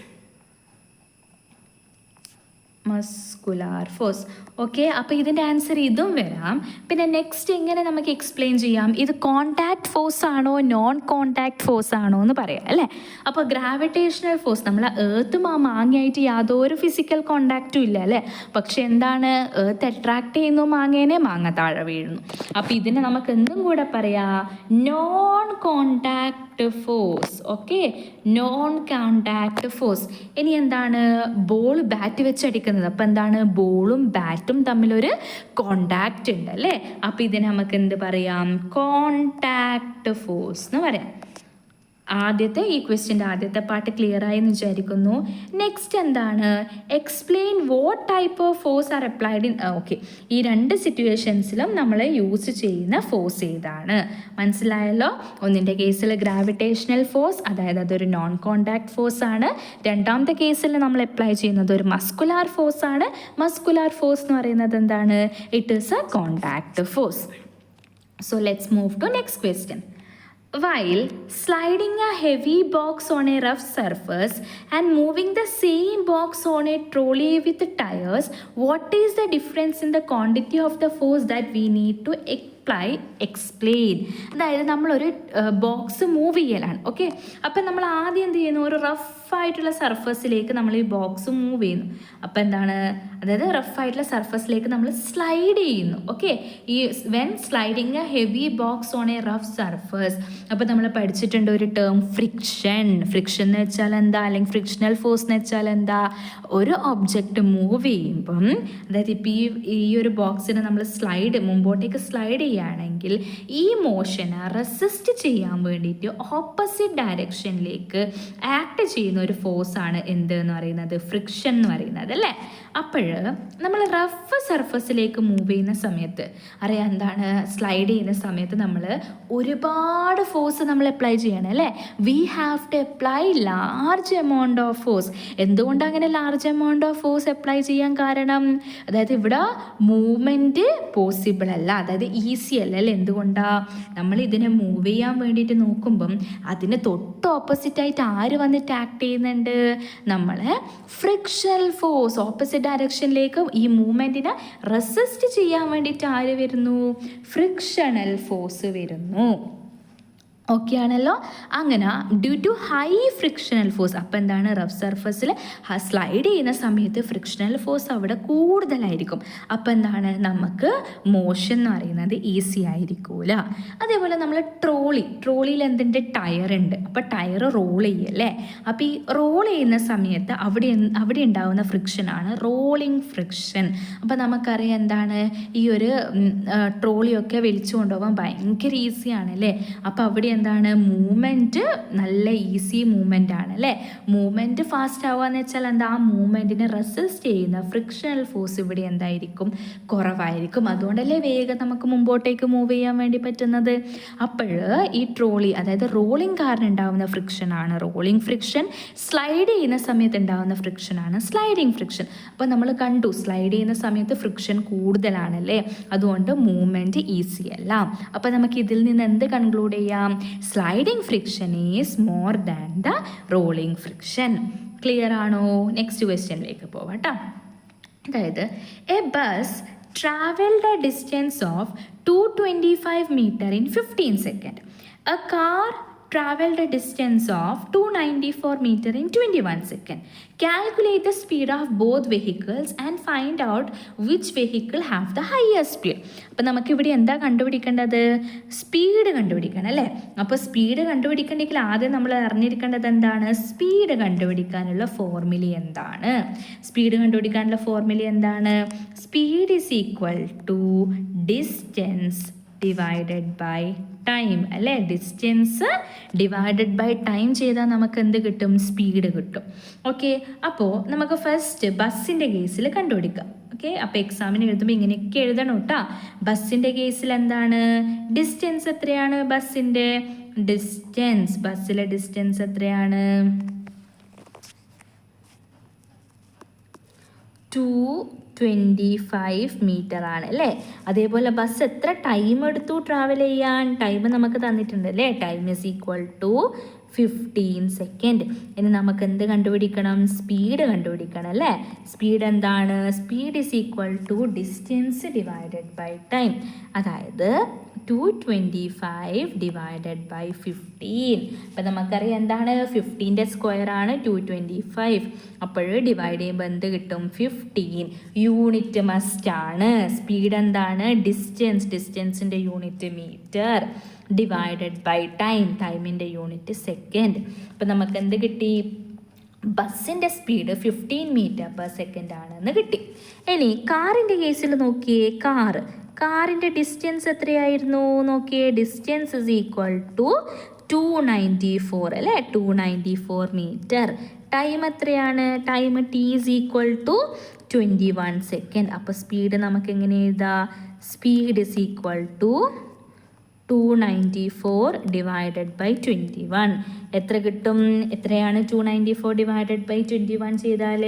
muscular force. Okay, അപ്പോൾ ഇതിൻ്റെ ആൻസർ ഇതും വരാം. പിന്നെ നെക്സ്റ്റ് എങ്ങനെ നമുക്ക് എക്സ്പ്ലെയിൻ ചെയ്യാം? ഇത് കോണ്ടാക്ട് ഫോഴ്സ് ആണോ നോൺ കോണ്ടാക്ട് ഫോഴ്സ് ആണോ എന്ന് പറയാം അല്ലേ? അപ്പോൾ ഗ്രാവിറ്റേഷണൽ ഫോഴ്സ്, നമ്മൾ ഏർത്തും ആ മാങ്ങയായിട്ട് യാതൊരു ഫിസിക്കൽ കോണ്ടാക്റ്റും ഇല്ല അല്ലേ? പക്ഷെ എന്താണ്? ഏർത്ത് അട്രാക്ട് ചെയ്യുന്നു മാങ്ങേനെ, മാങ്ങ താഴെ വീഴുന്നു. അപ്പോൾ ഇതിനെ നമുക്ക് എന്തും കൂടെ പറയാം? Non contact force. Okay, non contact force. ഇനി എന്താണ്? ബോൾ ബാറ്റ് വെച്ച് അടിക്കുന്നത്. അപ്പോൾ എന്താണ്? ബോളും ബാറ്റും തമ്മിലൊരു കോണ്ടാക്റ്റ് ഉണ്ട് അല്ലേ? അപ്പോൾ ഇതിനെ നമുക്ക് എന്ത് പറയാം? കോണ്ടാക്ട് ഫോഴ്സ് എന്ന് പറയാം. ആദ്യത്തെ ഈ ക്വസ്റ്റ്യൻ്റെ ആദ്യത്തെ പാർട്ട് ക്ലിയർ ആയി എന്ന് വിചാരിക്കുന്നു. നെക്സ്റ്റ് എന്താണ്? Explain what type of force R applied in. Okay, ഈ രണ്ട് സിറ്റുവേഷൻസിലും നമ്മൾ യൂസ് ചെയ്യുന്ന ഫോഴ്സ് ഏതാണ്? മനസ്സിലായല്ലോ. ഒന്നിൻ്റെ കേസിൽ ഗ്രാവിറ്റേഷണൽ ഫോഴ്സ്, അതായത് അതൊരു നോൺ കോണ്ടാക്ട് ഫോഴ്സ് ആണ്. രണ്ടാമത്തെ കേസിൽ നമ്മൾ അപ്ലൈ ചെയ്യുന്നത് ഒരു മസ്കുലാർ ഫോഴ്സ് ആണ്. മസ്കുലാർ ഫോഴ്സ് എന്ന് പറയുന്നത് എന്താണ്? It is a contact force. So let's move to next question. While sliding a heavy box on a rough surface and moving the same box on a trolley with tires, what is the difference in the quantity of the force that we need to explain? അതായത് നമ്മളൊരു box move ചെയ്യലാണ്. Okay, അപ്പം നമ്മൾ ആദ്യം എന്ത് ചെയ്യുന്നു? ഒരു റഫായിട്ടുള്ള സർഫസിലേക്ക് നമ്മൾ ഈ ബോക്സ് മൂവ് ചെയ്യുന്നു. അപ്പം എന്താണ്? അതായത് റഫായിട്ടുള്ള സർഫസിലേക്ക് നമ്മൾ സ്ലൈഡ് ചെയ്യുന്നു. ഓക്കെ, ഈ when sliding A heavy box on A rough surface. അപ്പോൾ നമ്മൾ പഠിച്ചിട്ടുണ്ട് ഒരു ടേം ഫ്രിക്ഷൻ. ഫ്രിക്ഷൻ എന്ന് വെച്ചാൽ എന്താ? അല്ലെങ്കിൽ ഫ്രിക്ഷണൽ ഫോഴ്സ് എന്ന് വെച്ചാൽ എന്താ? ഒരു ഒബ്ജക്റ്റ് മൂവ് ചെയ്യുമ്പം, അതായത് ഇപ്പോൾ ഈ ഒരു ബോക്സിനെ നമ്മൾ മുമ്പോട്ടേക്ക് സ്ലൈഡ് ചെയ്യുകയാണെങ്കിൽ ഈ മോഷനെ റെസിസ്റ്റ് ചെയ്യാൻ വേണ്ടിയിട്ട് ഓപ്പോസിറ്റ് ഡയറക്ഷനിലേക്ക് ആക്ട് ചെയ്യുന്ന ഒരു ഫോഴ്സാണ് എന്ത് എന്ന് പറയുന്നത്? ഫ്രിക്ഷൻ എന്ന് പറയുന്നത് അല്ലേ? അപ്പോൾ നമ്മൾ റഫ് സർഫസിലേക്ക് മൂവ് ചെയ്യുന്ന സമയത്ത് അറിയാം എന്താണ്? സ്ലൈഡ് ചെയ്യുന്ന സമയത്ത് നമ്മൾ ഒരുപാട് ഫോഴ്സ് നമ്മൾ അപ്ലൈ ചെയ്യണം അല്ലേ? We have to apply large amount of force. എന്തുകൊണ്ടാണ് അങ്ങനെ large amount of force apply ചെയ്യാൻ കാരണം? അതായത് ഇവിടെ മൂവ്മെൻറ്റ് പോസിബിൾ അല്ല, അതായത് ഈസി അല്ല അല്ലേ? എന്തുകൊണ്ടാണ്? നമ്മൾ ഇതിനെ മൂവ് ചെയ്യാൻ വേണ്ടിയിട്ട് നോക്കുമ്പം അതിന് തൊട്ട് ഓപ്പോസിറ്റായിട്ട് ആര് വന്നിട്ട് ആക്ട് ചെയ്യുന്നുണ്ട്? നമ്മളെ ഫ്രിക്ഷണൽ ഫോഴ്സ്. ഓപ്പോസിറ്റ് ഡയറക്ഷനിലേക്ക് ഈ മൂവ്മെൻറ്റിനെ റെസിസ്റ്റ് ചെയ്യാൻ വേണ്ടിയിട്ട് ആര് വരുന്നു? ഫ്രിക്ഷണൽ ഫോഴ്സ് വരുന്നു. ഓക്കെ ആണല്ലോ. അങ്ങനെ due to high frictional force, അപ്പോൾ എന്താണ്? റഫ് സർഫസിൽ സ്ലൈഡ് ചെയ്യുന്ന സമയത്ത് ഫ്രിക്ഷണൽ ഫോഴ്സ് അവിടെ കൂടുതലായിരിക്കും. അപ്പോൾ എന്താണ്? നമുക്ക് മോഷൻ എന്ന് പറയുന്നത് ഈസി ആയിരിക്കൂല. അതേപോലെ നമ്മൾ ട്രോളിയിൽ എന്തിൻ്റെ? ടയർ ഉണ്ട്. അപ്പോൾ ടയർ റോൾ ചെയ്യല്ലേ? അപ്പോൾ ഈ റോൾ ചെയ്യുന്ന സമയത്ത് അവിടെ ഉണ്ടാകുന്ന ഫ്രിക്ഷനാണ് റോളിങ് ഫ്രിക്ഷൻ. അപ്പോൾ നമുക്കറിയാം എന്താണ്? ഈ ഒരു ട്രോളിയൊക്കെ വലിച്ചു കൊണ്ടുപോകാൻ ഭയങ്കര ഈസിയാണ് അല്ലേ? അപ്പോൾ അവിടെ എന്താണ്? മൂവ്മെൻറ്റ് നല്ല ഈസി മൂവ്മെൻ്റ് ആണ് അല്ലേ? മൂവ്മെൻറ്റ് ഫാസ്റ്റ് ആവുകയെന്ന് വെച്ചാൽ എന്താ? ആ മൂവ്മെൻറ്റിനെ റെസിസ്റ്റ് ചെയ്യുന്ന ഫ്രിക്ഷണൽ ഫോഴ്സ് ഇവിടെ എന്തായിരിക്കും? കുറവായിരിക്കും. അതുകൊണ്ടല്ലേ വേഗം നമുക്ക് മുമ്പോട്ടേക്ക് മൂവ് ചെയ്യാൻ വേണ്ടി പറ്റുന്നത്. അപ്പോൾ ഈ ട്രോളി, അതായത് റോളിംഗ് കാരണം ഉണ്ടാകുന്ന ഫ്രിക്ഷനാണ് റോളിംഗ് ഫ്രിക്ഷൻ. സ്ലൈഡ് ചെയ്യുന്ന സമയത്ത് ഉണ്ടാകുന്ന ഫ്രിക്ഷനാണ് സ്ലൈഡിങ് ഫ്രിക്ഷൻ. അപ്പോൾ നമ്മൾ കണ്ടു സ്ലൈഡ് ചെയ്യുന്ന സമയത്ത് ഫ്രിക്ഷൻ കൂടുതലാണല്ലേ? അതുകൊണ്ട് മൂവ്മെൻറ്റ് ഈസി അല്ല. അപ്പോൾ നമുക്ക് ഇതിൽ നിന്ന് എന്ത് കൺക്ലൂഡ് ചെയ്യാം? Sliding friction is more than the rolling friction. Clear ആണോ? നെക്സ്റ്റ് ക്വസ്റ്റ്യനിലേക്ക് പോവാം കേട്ടോ. അതായത് A bus traveled a distance of 225 meter in 15 seconds. A car traveled a distance of 294 meter in 21 seconds. Calculate the speed of both vehicles and find out which vehicle have the highest speed. അപ്പോൾ നമുക്കിവിടെ എന്താ കണ്ടുപിടിക്കേണ്ടത്? Speed കണ്ടുപിടിക്കണം അല്ലേ? അപ്പോൾ speed കണ്ടുപിടിക്കണമെങ്കിൽ ആദ്യം നമ്മൾ അറിഞ്ഞിരിക്കേണ്ടത് എന്താണ്? സ്പീഡ് കണ്ടുപിടിക്കാനുള്ള ഫോർമുല എന്താണ്? സ്പീഡ് കണ്ടുപിടിക്കാനുള്ള ഫോർമുല എന്താണ്? Speed is equal to distance divided by time അല്ലേ? ഡിസ്റ്റൻസ് ഡിവൈഡഡ് ബൈ ടൈം ചെയ്താൽ നമുക്ക് എന്ത് കിട്ടും? സ്പീഡ് കിട്ടും. ഓക്കെ, അപ്പോൾ നമുക്ക് ഫസ്റ്റ് ബസ്സിൻ്റെ കേസിൽ കണ്ടുപിടിക്കാം. ഓക്കെ, അപ്പോൾ എക്സാമിന് എഴുതുമ്പോൾ ഇങ്ങനെയൊക്കെ എഴുതണം കേട്ടോ. ബസ്സിൻ്റെ കേസിൽ എന്താണ്? ഡിസ്റ്റൻസ് എത്രയാണ്? ബസ്സിലെ ഡിസ്റ്റൻസ് എത്രയാണ്? 225 മീറ്റർ ആണ് അല്ലേ? അതേപോലെ ബസ് എത്ര ടൈം എടുത്തു ട്രാവൽ ചെയ്യാൻ? ടൈം നമുക്ക് തന്നിട്ടുണ്ട് അല്ലേ? Time is equal to 15 second. ഇനി നമുക്ക് എന്ത് കണ്ടുപിടിക്കണം? സ്പീഡ് കണ്ടുപിടിക്കണം അല്ലേ? സ്പീഡ് എന്താണ്? Speed is equal to distance divided by time. അതായത് 225 ഡിവൈഡഡ് ബൈ 15. അപ്പം നമുക്കറിയാം എന്താണ്? 15ൻ്റെ സ്ക്വയർ ആണ് 225. അപ്പോൾ ഡിവൈഡ് ചെയ്യുമ്പോൾ എന്ത് കിട്ടും? 15. യൂണിറ്റ് മസ്റ്റ് ആണ്. സ്പീഡ് എന്താണ്? ഡിസ്റ്റൻസിൻ്റെ യൂണിറ്റ് മീറ്റർ ഡിവൈഡഡ് ബൈ ടൈമിൻ്റെ യൂണിറ്റ് സെക്കൻഡ്. അപ്പം നമുക്ക് എന്ത് കിട്ടി? ബസ്സിൻ്റെ സ്പീഡ് 15 മീറ്റർ പെർ സെക്കൻഡ് ആണെന്ന് കിട്ടി. ഇനി കാറിൻ്റെ കേസിൽ നോക്കിയേ. കാറിൻ്റെ ഡിസ്റ്റൻസ് എത്രയായിരുന്നു നോക്കിയേ? ഡിസ്റ്റൻസ് ഇസ് ഈക്വൽ ടു 294 അല്ലേ? 294 മീറ്റർ. ടൈം എത്രയാണ്? Time T is equal to 21 second. അപ്പോൾ സ്പീഡ് നമുക്ക് എങ്ങനെ എഴുതാം? Speed is equal to 294 divided by 21. എത്ര കിട്ടും? എത്രയാണ് 294 ഡിവൈഡഡ് ബൈ 21 ചെയ്താൽ?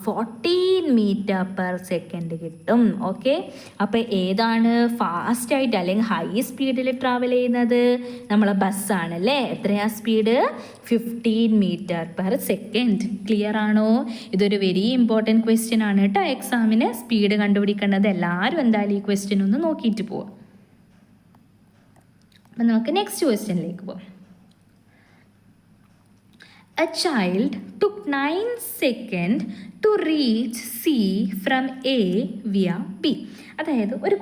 14 മീറ്റർ പെർ സെക്കൻഡ് കിട്ടും. ഓക്കെ, അപ്പോൾ ഏതാണ് ഫാസ്റ്റായിട്ട് അല്ലെങ്കിൽ ഹൈ സ്പീഡിൽ ട്രാവൽ ചെയ്യുന്നത്? നമ്മളെ ബസ്സാണല്ലേ. എത്രയാ speed? 15 metre per second. Clear ആണോ? ഇതൊരു വെരി ഇമ്പോർട്ടൻറ്റ് ക്വസ്റ്റ്യൻ ആണ് കേട്ടോ. എക്സാമിന് സ്പീഡ് കണ്ടുപിടിക്കേണ്ടത് എല്ലാവരും എന്തായാലും ഈ ക്വസ്റ്റ്യൻ ഒന്ന് നോക്കിയിട്ട് പോവാം. അപ്പം നമുക്ക് നെക്സ്റ്റ് ക്വസ്റ്റ്യനിലേക്ക് പോകാം. A child took 9 seconds to reach C from A via B. അതായത് ഒരു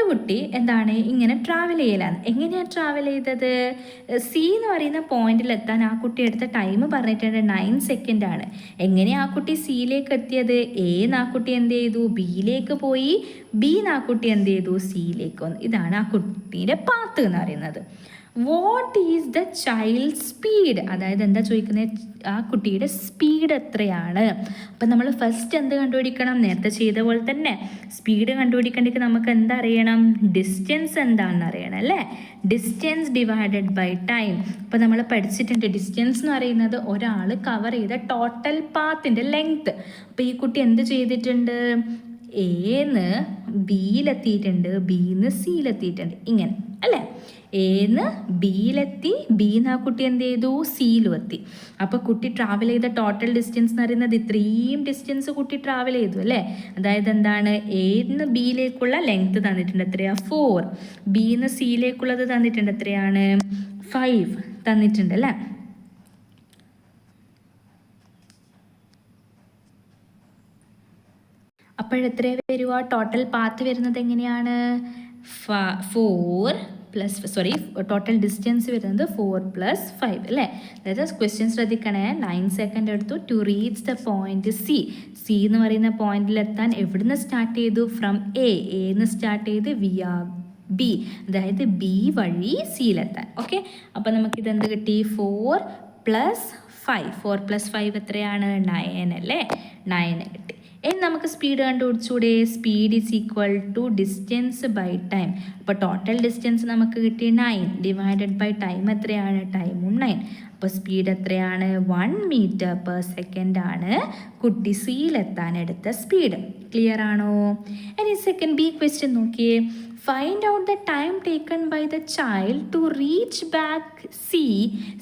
കുട്ടി എന്താണ് ഇങ്ങനെ ട്രാവൽ ചെയ്യലാണ്. എങ്ങനെയാണ് ട്രാവൽ ചെയ്തത്? സി എന്ന് പറയുന്ന പോയിന്റിലെത്താൻ ആ കുട്ടി എടുത്ത ടൈം പറഞ്ഞിട്ടുണ്ട് 9 സെക്കൻഡ് ആണ്. എങ്ങനെയാണ് ആ കുട്ടി സിയിലേക്ക് എത്തിയത്? എന്ന് ആ കുട്ടി എന്ത് ചെയ്തു? ബിയിലേക്ക് പോയി. ബിന്ന് ആ കുട്ടി എന്ത് ചെയ്തു? സിയിലേക്ക് വന്നു. ഇതാണ് ആ കുട്ടീൻ്റെ പാത്ത് എന്ന് പറയുന്നത്. What is the child speed? അതായത് എന്താ ചോദിക്കുന്നത്? ആ കുട്ടിയുടെ സ്പീഡ് എത്രയാണ്? അപ്പം നമ്മൾ ഫസ്റ്റ് എന്ത് കണ്ടുപിടിക്കണം? നേരത്തെ ചെയ്ത പോലെ തന്നെ സ്പീഡ് കണ്ടുപിടിക്കണമെങ്കിൽ നമുക്ക് എന്താ അറിയണം? ഡിസ്റ്റൻസ് എന്താണെന്ന് അറിയണം അല്ലേ? Distance divided by time. അപ്പോൾ നമ്മൾ പഠിച്ചിട്ടുണ്ട് ഡിസ്റ്റൻസ് എന്ന് പറയുന്നത് ഒരാൾ കവർ ചെയ്ത ടോട്ടൽ പാത്തിൻ്റെ ലെങ്ത്ത്. അപ്പോൾ ഈ കുട്ടി എന്ത് ചെയ്തിട്ടുണ്ട്? എന്ന് ബിയിലെത്തിയിട്ടുണ്ട്, ബിന്ന് സിയിലെത്തിയിട്ടുണ്ട്, ഇങ്ങനെ അല്ലേ? എന്ന് ബിയിലെത്തി, ബിന്ന് ആ കുട്ടി എന്ത് ചെയ്തു? സിയിലും എത്തി. അപ്പോൾ കുട്ടി ട്രാവൽ ചെയ്ത ടോട്ടൽ ഡിസ്റ്റൻസ് എന്ന് പറയുന്നത് ഇത്രയും ഡിസ്റ്റൻസ് കുട്ടി ട്രാവൽ ചെയ്തു അല്ലേ? അതായത് എന്താണ്? എന്ന് ബിയിലേക്കുള്ള ലെങ്ത് തന്നിട്ടുണ്ട്. എത്രയാ? 4. ബിന്ന് സിയിലേക്കുള്ളത് തന്നിട്ടുണ്ട്. എത്രയാണ്? 5 തന്നിട്ടുണ്ട് അല്ലേ? അപ്പോഴെത്ര വരിക? ടോട്ടൽ പാത്ത് വരുന്നത് എങ്ങനെയാണ്? 4 പ്ലസ് ടോട്ടൽ ഡിസ്റ്റൻസ് വരുന്നത് 4 + 5 അല്ലേ? അതായത് ക്വസ്റ്റ്യൻ ശ്രദ്ധിക്കണേ. 9 സെക്കൻഡ് എടുത്തു to reach the point C. C എന്ന് പറയുന്ന പോയിന്റിലെത്താൻ എവിടുന്ന് സ്റ്റാർട്ട് ചെയ്തു? ഫ്രം എന്ന് സ്റ്റാർട്ട് ചെയ്ത് വിയ ബി, അതായത് ബി വഴി സിയിലെത്താൻ. ഓക്കെ, അപ്പോൾ നമുക്കിതെന്ത് കിട്ടി? 4 + 5. 4 + 5 എത്രയാണ്? 9 അല്ലേ? 9 കിട്ടി. ഇനി നമുക്ക് സ്പീഡ് കണ്ടുപിടിച്ചൂടെ? Speed is equal to distance by time. അപ്പോൾ ടോട്ടൽ ഡിസ്റ്റൻസ് നമുക്ക് കിട്ടി 9 ഡിവൈഡഡ് ബൈ ടൈം എത്രയാണ്? ടൈമും 9. അപ്പോൾ സ്പീഡ് എത്രയാണ്? 1 മീറ്റർ പെർ സെക്കൻഡ് ആണ് കുട്ടി സിയിലെത്താൻ എടുത്ത സ്പീഡ്. ക്ലിയർ ആണോ? ഇനി സെക്കൻഡ് ബി ക്വസ്റ്റ്യൻ നോക്കിയേ. Find out the time taken by the child to reach back C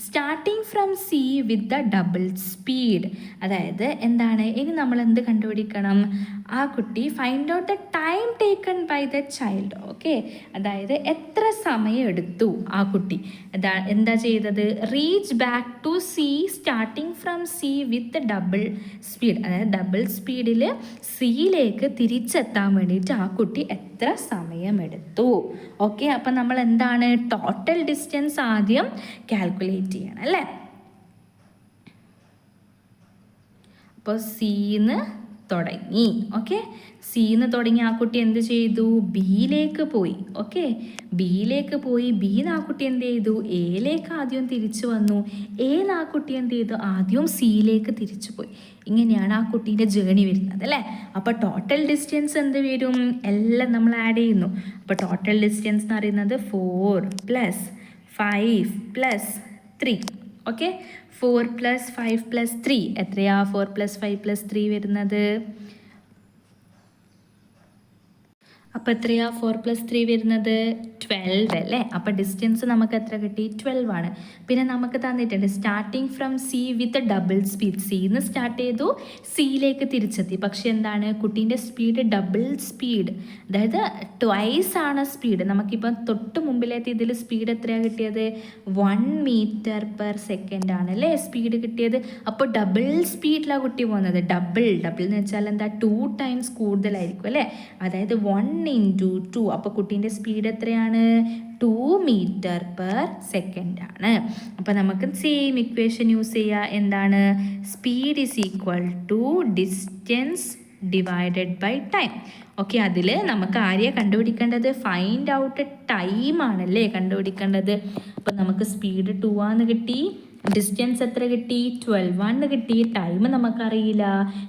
starting from C with the double speed. അതായത് എന്താണ്, ഇനി നമ്മൾ എന്ത് കണ്ടുപിടിക്കണം, ആ കുട്ടി find out the time taken by the child. Okay, അതായത് എത്ര സമയം എടുത്തു ആ കുട്ടി എന്താ ചെയ്തത്, reach back to C starting from C with double speed. അതായത് ഡബിൾ സ്പീഡിൽ സിയിലേക്ക് തിരിച്ചെത്താൻ വേണ്ടിയിട്ട് ആ കുട്ടി എത്ര സമയമെടുത്തു. ഓക്കെ, അപ്പം നമ്മൾ എന്താണ്, ടോട്ടൽ ഡിസ്റ്റൻസ് ആദ്യം കാൽക്കുലേറ്റ് ചെയ്യണം അല്ലേ. അപ്പോൾ സിന്ന് തുടങ്ങി. ഓക്കെ, സിന്ന് തുടങ്ങി ആ കുട്ടി എന്ത് ചെയ്തു, ബിയിലേക്ക് പോയി. ഓക്കെ, ബിയിലേക്ക് പോയി, ബിന്ന് ആ കുട്ടി എന്ത് ചെയ്തു, എയിലേക്ക് ആദ്യം തിരിച്ചു വന്നു. എന്ന് ആ കുട്ടി എന്ത് ചെയ്തു, ആദ്യം സിയിലേക്ക് തിരിച്ചു പോയി. ഇങ്ങനെയാണ് ആ കുട്ടീൻ്റെ ജേണി വരുന്നത് അല്ലേ. അപ്പോൾ ടോട്ടൽ ഡിസ്റ്റൻസ് എന്ത് വരും, എല്ലാം നമ്മൾ ആഡ് ചെയ്യുന്നു. അപ്പോൾ ടോട്ടൽ ഡിസ്റ്റൻസ് എന്ന് പറയുന്നത് 4 + 5 + 3. ഓക്കെ, 4 + 5 + 3 എത്രയാ, 4 + 5 + 3 വരുന്നത്. അപ്പോൾ എത്രയാ 4 + 3 വരുന്നത് 12 അല്ലേ. അപ്പോൾ ഡിസ്റ്റൻസ് നമുക്ക് എത്ര കിട്ടി, 12 ആണ്. പിന്നെ നമുക്ക് തന്നിട്ടുണ്ട് starting from C with double speed. Sindh start ചെയ്തു, സിയിലേക്ക് തിരിച്ചെത്തി. പക്ഷെ എന്താണ്, കുട്ടീൻ്റെ സ്പീഡ് ഡബിൾ സ്പീഡ്, അതായത് ട്വൈസ് ആണ് സ്പീഡ്. നമുക്കിപ്പം തൊട്ട് മുമ്പിലേത്തെ ഇതിൽ സ്പീഡ് എത്രയാണ് കിട്ടിയത്, 1 m/s ആണ് സ്പീഡ് കിട്ടിയത്. അപ്പോൾ ഡബിൾ സ്പീഡിലാണ് കുട്ടി പോകുന്നത്. ഡബിൾ എന്ന് വെച്ചാൽ എന്താ, 2 ടൈംസ് കൂടുതലായിരിക്കും അല്ലേ. അതായത് 1 × 2. അപ്പോൾ കുട്ടീൻ്റെ സ്പീഡ് എത്രയാണ്, 2 m/s ആണ്. അപ്പോൾ നമുക്ക് സെയിം ഇക്വേഷൻ യൂസ് ചെയ്യുക. എന്താണ്, speed = distance divided by time. Okay, അതിൽ നമുക്ക് ആരെയാണ് കണ്ടുപിടിക്കേണ്ടത്, ഫൈൻഡ് ഔട്ട് ടൈം ആണല്ലേ കണ്ടുപിടിക്കേണ്ടത്. അപ്പോൾ നമുക്ക് സ്പീഡ് 2 ആണെന്ന് കിട്ടി, ഡിസ്റ്റൻസ് എത്ര കിട്ടി, 12 ആണെന്ന് കിട്ടി. ടൈം നമുക്കറിയില്ല,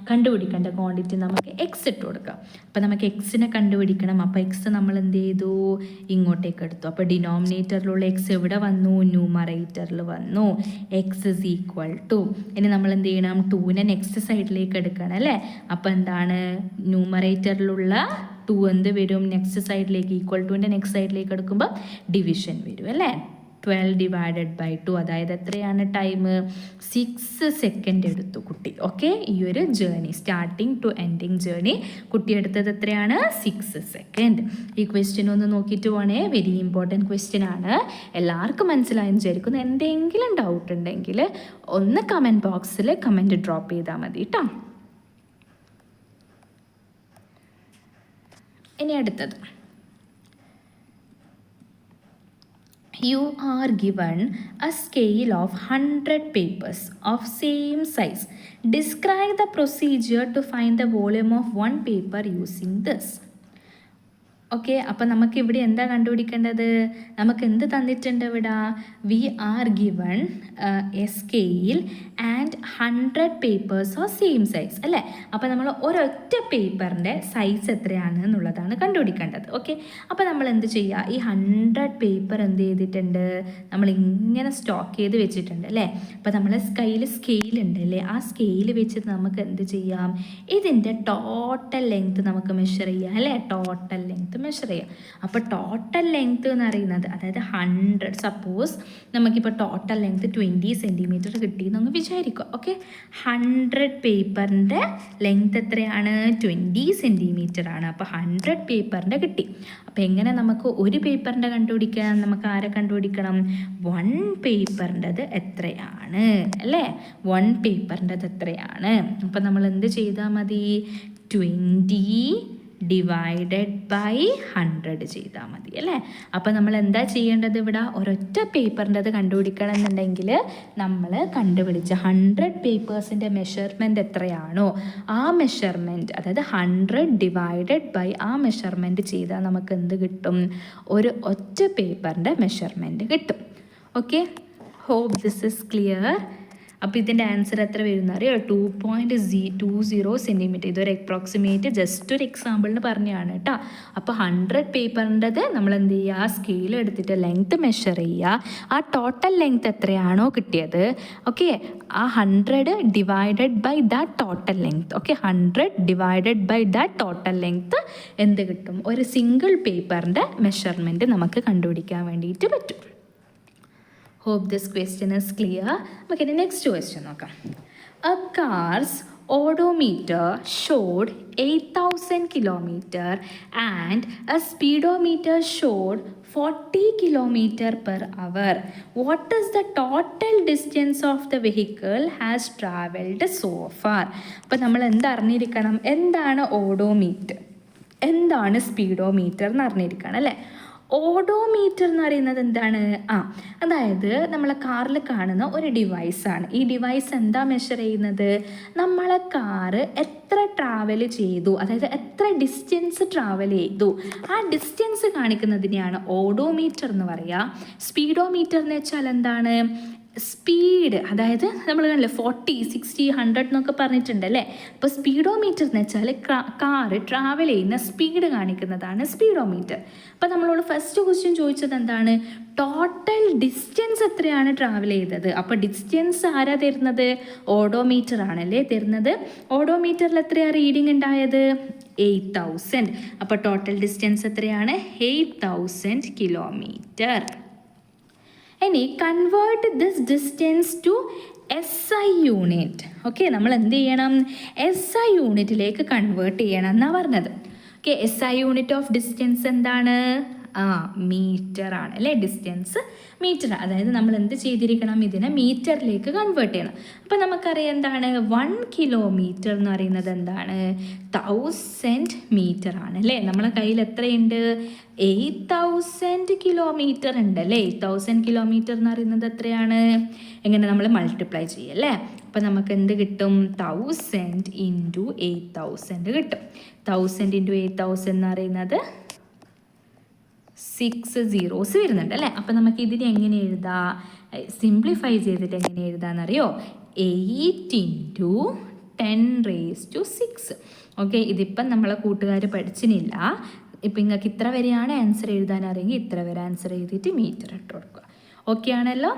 കണ്ടുപിടിക്കേണ്ട ക്വാണ്ടിറ്റി നമുക്ക് എക്സ് ഇട്ട് കൊടുക്കാം. അപ്പോൾ നമുക്ക് എക്സിനെ കണ്ടുപിടിക്കണം. അപ്പോൾ എക്സ് നമ്മൾ എന്ത് ചെയ്തു, ഇങ്ങോട്ടേക്ക് എടുത്തു. അപ്പോൾ ഡിനോമിനേറ്ററിലുള്ള എക്സ് എവിടെ വന്നു, ന്യൂമറേറ്ററിൽ വന്നു. എക്സ് = ഇനി നമ്മൾ എന്ത് ചെയ്യണം, 2നെ നെക്സ്റ്റ് സൈഡിലേക്ക് എടുക്കണം അല്ലേ. അപ്പോൾ എന്താണ്, ന്യൂമറേറ്ററിലുള്ള 2 എന്ത് വരും, നെക്സ്റ്റ് സൈഡിലേക്ക്, =ൻ്റെ നെക്സ്റ്റ് സൈഡിലേക്ക് എടുക്കുമ്പോൾ ഡിവിഷൻ വരും അല്ലേ. 12 / 2, അതായത് എത്രയാണ് ടൈം, 6 സെക്കൻഡ് എടുത്തു കുട്ടി. ഓക്കെ, ഈ ഒരു journey starting to ending journey കുട്ടി എടുത്തത് എത്രയാണ്, 6 സെക്കൻഡ്. ഈ ക്വസ്റ്റ്യൻ ഒന്ന് നോക്കിയിട്ട് പോണേ, വെരി ഇമ്പോർട്ടൻറ്റ് ക്വസ്റ്റ്യൻ ആണ്. എല്ലാവർക്കും മനസ്സിലായെന്ന് വിചാരിക്കുന്നു. എന്തെങ്കിലും ഡൗട്ട് ഉണ്ടെങ്കിൽ ഒന്ന് കമൻറ്റ് ബോക്സിൽ കമൻറ്റ് ഡ്രോപ്പ് ചെയ്താൽ മതി കേട്ടോ. ഇനി അടുത്തത്, you are given a scale of 100 papers of same size. Describe the procedure to find the volume of one paper using this. Okay, അപ്പം നമുക്ക് ഇവിടെ എന്താ കണ്ടുപിടിക്കേണ്ടത്, നമുക്ക് എന്ത് തന്നിട്ടുണ്ട് ഇവിടെ, we are given a scale and 100 papers of same size അല്ലേ. അപ്പോൾ നമ്മൾ ഒരൊറ്റ പേപ്പറിൻ്റെ സൈസ് എത്രയാണ് എന്നുള്ളതാണ് കണ്ടുപിടിക്കേണ്ടത്. ഓക്കെ, അപ്പോൾ നമ്മൾ എന്ത് ചെയ്യുക, ഈ 100 പേപ്പർ എന്ത് ചെയ്തിട്ടുണ്ട്, നമ്മൾ ഇങ്ങനെ സ്റ്റോക്ക് ചെയ്ത് വെച്ചിട്ടുണ്ട് അല്ലേ. അപ്പോൾ നമ്മൾ കയ്യിൽ സ്കെയിൽ ഉണ്ട് അല്ലേ, ആ സ്കെയിൽ വെച്ചിട്ട് നമുക്ക് എന്ത് ചെയ്യാം, ഇതിൻ്റെ ടോട്ടൽ ലെങ്ത് നമുക്ക് മെഷർ ചെയ്യാം അല്ലേ. ടോട്ടൽ ലെങ്ത് മെഷർ ചെയ്യാം. അപ്പോൾ ടോട്ടൽ ലെങ്ത് എന്ന് പറയുന്നത്, അതായത് 100, സപ്പോസ് നമുക്കിപ്പോൾ ടോട്ടൽ ലെങ്ത് 20 സെൻറ്റിമീറ്റർ കിട്ടിയെന്നൊന്ന് വിചാരിക്കുക. ഓക്കെ, 100 പേപ്പറിൻ്റെ ലെങ്ത് എത്രയാണ്, 20 സെൻറ്റിമീറ്റർ ആണ്. അപ്പോൾ 100 പേപ്പറിൻ്റെ കിട്ടി. അപ്പോൾ എങ്ങനെ നമുക്ക് ഒരു പേപ്പറിൻ്റെ കണ്ടുപിടിക്കാൻ, നമുക്ക് ആരെ കണ്ടുപിടിക്കണം, 1 പേപ്പറിൻ്റെത് എത്രയാണ് അല്ലേ. 1 പേപ്പറിൻ്റെത് എത്രയാണ്. അപ്പോൾ നമ്മൾ എന്ത് ചെയ്താൽ മതി, 20 / 100 ചെയ്താൽ മതി അല്ലേ. അപ്പോൾ നമ്മൾ എന്താ ചെയ്യേണ്ടത്, ഇവിടെ ഒരൊറ്റ പേപ്പറിൻ്റെത് കണ്ടുപിടിക്കണം എന്നുണ്ടെങ്കിൽ നമ്മൾ കണ്ടുപിടിച്ച 100 പേപ്പേഴ്സിൻ്റെ മെഷർമെൻറ്റ് എത്രയാണോ ആ മെഷർമെൻറ്റ്, അതായത് 100 / ആ മെഷർമെൻറ്റ് ചെയ്താൽ നമുക്ക് എന്ത് കിട്ടും, ഒരു ഒറ്റ പേപ്പറിൻ്റെ മെഷർമെൻറ്റ് കിട്ടും. Okay, hope this is clear. അപ്പോൾ ഇതിൻ്റെ ആൻസർ എത്ര വരുന്ന അറിയോ? 2.20 സെൻറ്റിമീറ്റർ. ഇതൊരു അപ്രോക്സിമേറ്റ് ജസ്റ്റ് ഒരു എക്സാമ്പിളിന് പറഞ്ഞതാണ് കേട്ടോ. അപ്പോൾ 100 പേപ്പറിൻ്റെത് നമ്മൾ എന്ത് ചെയ്യുക, ആ സ്കെയിൽ എടുത്തിട്ട് ലെങ്ത്ത് മെഷർ ചെയ്യുക. ആ ടോട്ടൽ ലെങ്ത്ത് എത്രയാണോ കിട്ടിയത്, ഓക്കെ, ആ 100 divided by that total length. Okay, 100 divided by that total length എന്ത് കിട്ടും? ഒരു സിംഗിൾ പേപ്പറിൻ്റെ മെഷർമെൻറ്റ് നമുക്ക് കണ്ടുപിടിക്കാൻ വേണ്ടിയിട്ട് പറ്റും. Hope this question is clear. Okay, the next question നോക്കാം. A car's odometer showed 8,000 kilometer and a speedometer showed 40 kilometer per hour. What is the total distance of the vehicle has traveled so far? അപ്പോൾ നമ്മൾ എന്തറിഞ്ഞിരിക്കണം? എന്താണ് odometer, എന്താണ് speedometer എന്ന് അറിഞ്ഞിരിക്കണം അല്ലേ? Odometer എന്ന് പറയുന്നത് എന്താണ്? അതായത് നമ്മളെ കാറിൽ കാണുന്ന ഒരു ഡിവൈസാണ്. ഈ ഡിവൈസ് എന്താ മെഷർ ചെയ്യുന്നത്? നമ്മളെ കാറ് എത്ര ട്രാവൽ ചെയ്തു, അതായത് എത്ര ഡിസ്റ്റൻസ് ട്രാവൽ ചെയ്തു, ആ ഡിസ്റ്റൻസ് കാണിക്കുന്നതിനെയാണ് ഓഡോമീറ്റർ എന്ന് പറയുക. സ്പീഡോമീറ്റർ എന്ന് വെച്ചാൽ എന്താണ്? സ്പീഡ്, അതായത് നമ്മൾ കണ്ടില്ലേ 40, 60, 100 എന്നൊക്കെ പറഞ്ഞിട്ടുണ്ടല്ലേ. അപ്പോൾ സ്പീഡോമീറ്റർ എന്ന് വെച്ചാൽ കാറ് ട്രാവൽ ചെയ്യുന്ന സ്പീഡ് കാണിക്കുന്നതാണ് സ്പീഡോമീറ്റർ. അപ്പോൾ നമ്മളോട് ഫസ്റ്റ് ക്വസ്റ്റ്യൻ ചോദിച്ചത് എന്താണ്? ടോട്ടൽ ഡിസ്റ്റൻസ് എത്രയാണ് ട്രാവൽ ചെയ്തത്. അപ്പോൾ ഡിസ്റ്റൻസ് ആരാ തരുന്നത്? ഓഡോമീറ്റർ ആണല്ലേ തരുന്നത്. ഓഡോമീറ്ററിൽ എത്രയാണ് റീഡിങ് ഉണ്ടായത്? 8,000. അപ്പോൾ ടോട്ടൽ ഡിസ്റ്റൻസ് എത്രയാണ്? 8,000 കിലോമീറ്റർ. ഇനി convert this distance to SI unit. Okay, നമ്മൾ എന്ത് ചെയ്യണം? SI യൂണിറ്റിലേക്ക് കൺവേർട്ട് ചെയ്യണം എന്നാണ് പറഞ്ഞത്. Okay, SI unit of distance എന്താണ്? മീറ്റർ ആണ് അല്ലേ. ഡിസ്റ്റൻസ് മീറ്റർ, അതായത് നമ്മൾ എന്ത് ചെയ്തിരിക്കണം? ഇതിനെ മീറ്ററിലേക്ക് കൺവേർട്ട് ചെയ്യണം. അപ്പോൾ നമുക്കറിയാം എന്താണ് 1 കിലോമീറ്റർ എന്ന് പറയുന്നത് എന്താണ്? 1000 മീറ്റർ ആണ് അല്ലേ. നമ്മളെ കയ്യിൽ എത്രയുണ്ട്? 8,000 കിലോമീറ്റർ ഉണ്ട് അല്ലേ. 8,000 കിലോമീറ്റർ എന്ന് പറയുന്നത് എത്രയാണ്? എങ്ങനെ നമ്മൾ മൾട്ടിപ്ലൈ ചെയ്യും അല്ലേ. അപ്പോൾ നമുക്ക് എന്ത് കിട്ടും? 1000 ഇൻറ്റു 8,000 കിട്ടും. 1000 ഇൻറ്റു 8,000 എന്ന് പറയുന്നത് 6 zeros വരുന്നുണ്ട് അല്ലേ. അപ്പോൾ നമുക്ക് ഇതിനെ എങ്ങനെ എഴുതാം? സിംപ്ലിഫൈ ചെയ്തിട്ട് എങ്ങനെ എഴുതാമെന്നറിയോ? 8 ഇൻറ്റു 10⁻6. ഓക്കെ, ഇതിപ്പം നമ്മളെ കൂട്ടുകാർ പഠിച്ചിട്ടില്ല. ഇപ്പം നിങ്ങൾക്ക് ഇത്ര വരെയാണ് ആൻസർ എഴുതാൻ അറിയെങ്കിൽ ഇത്ര വരെ ആൻസർ എഴുതിയിട്ട് മീറ്റർ ഇട്ട് കൊടുക്കുക. ഓക്കെ ആണല്ലോ.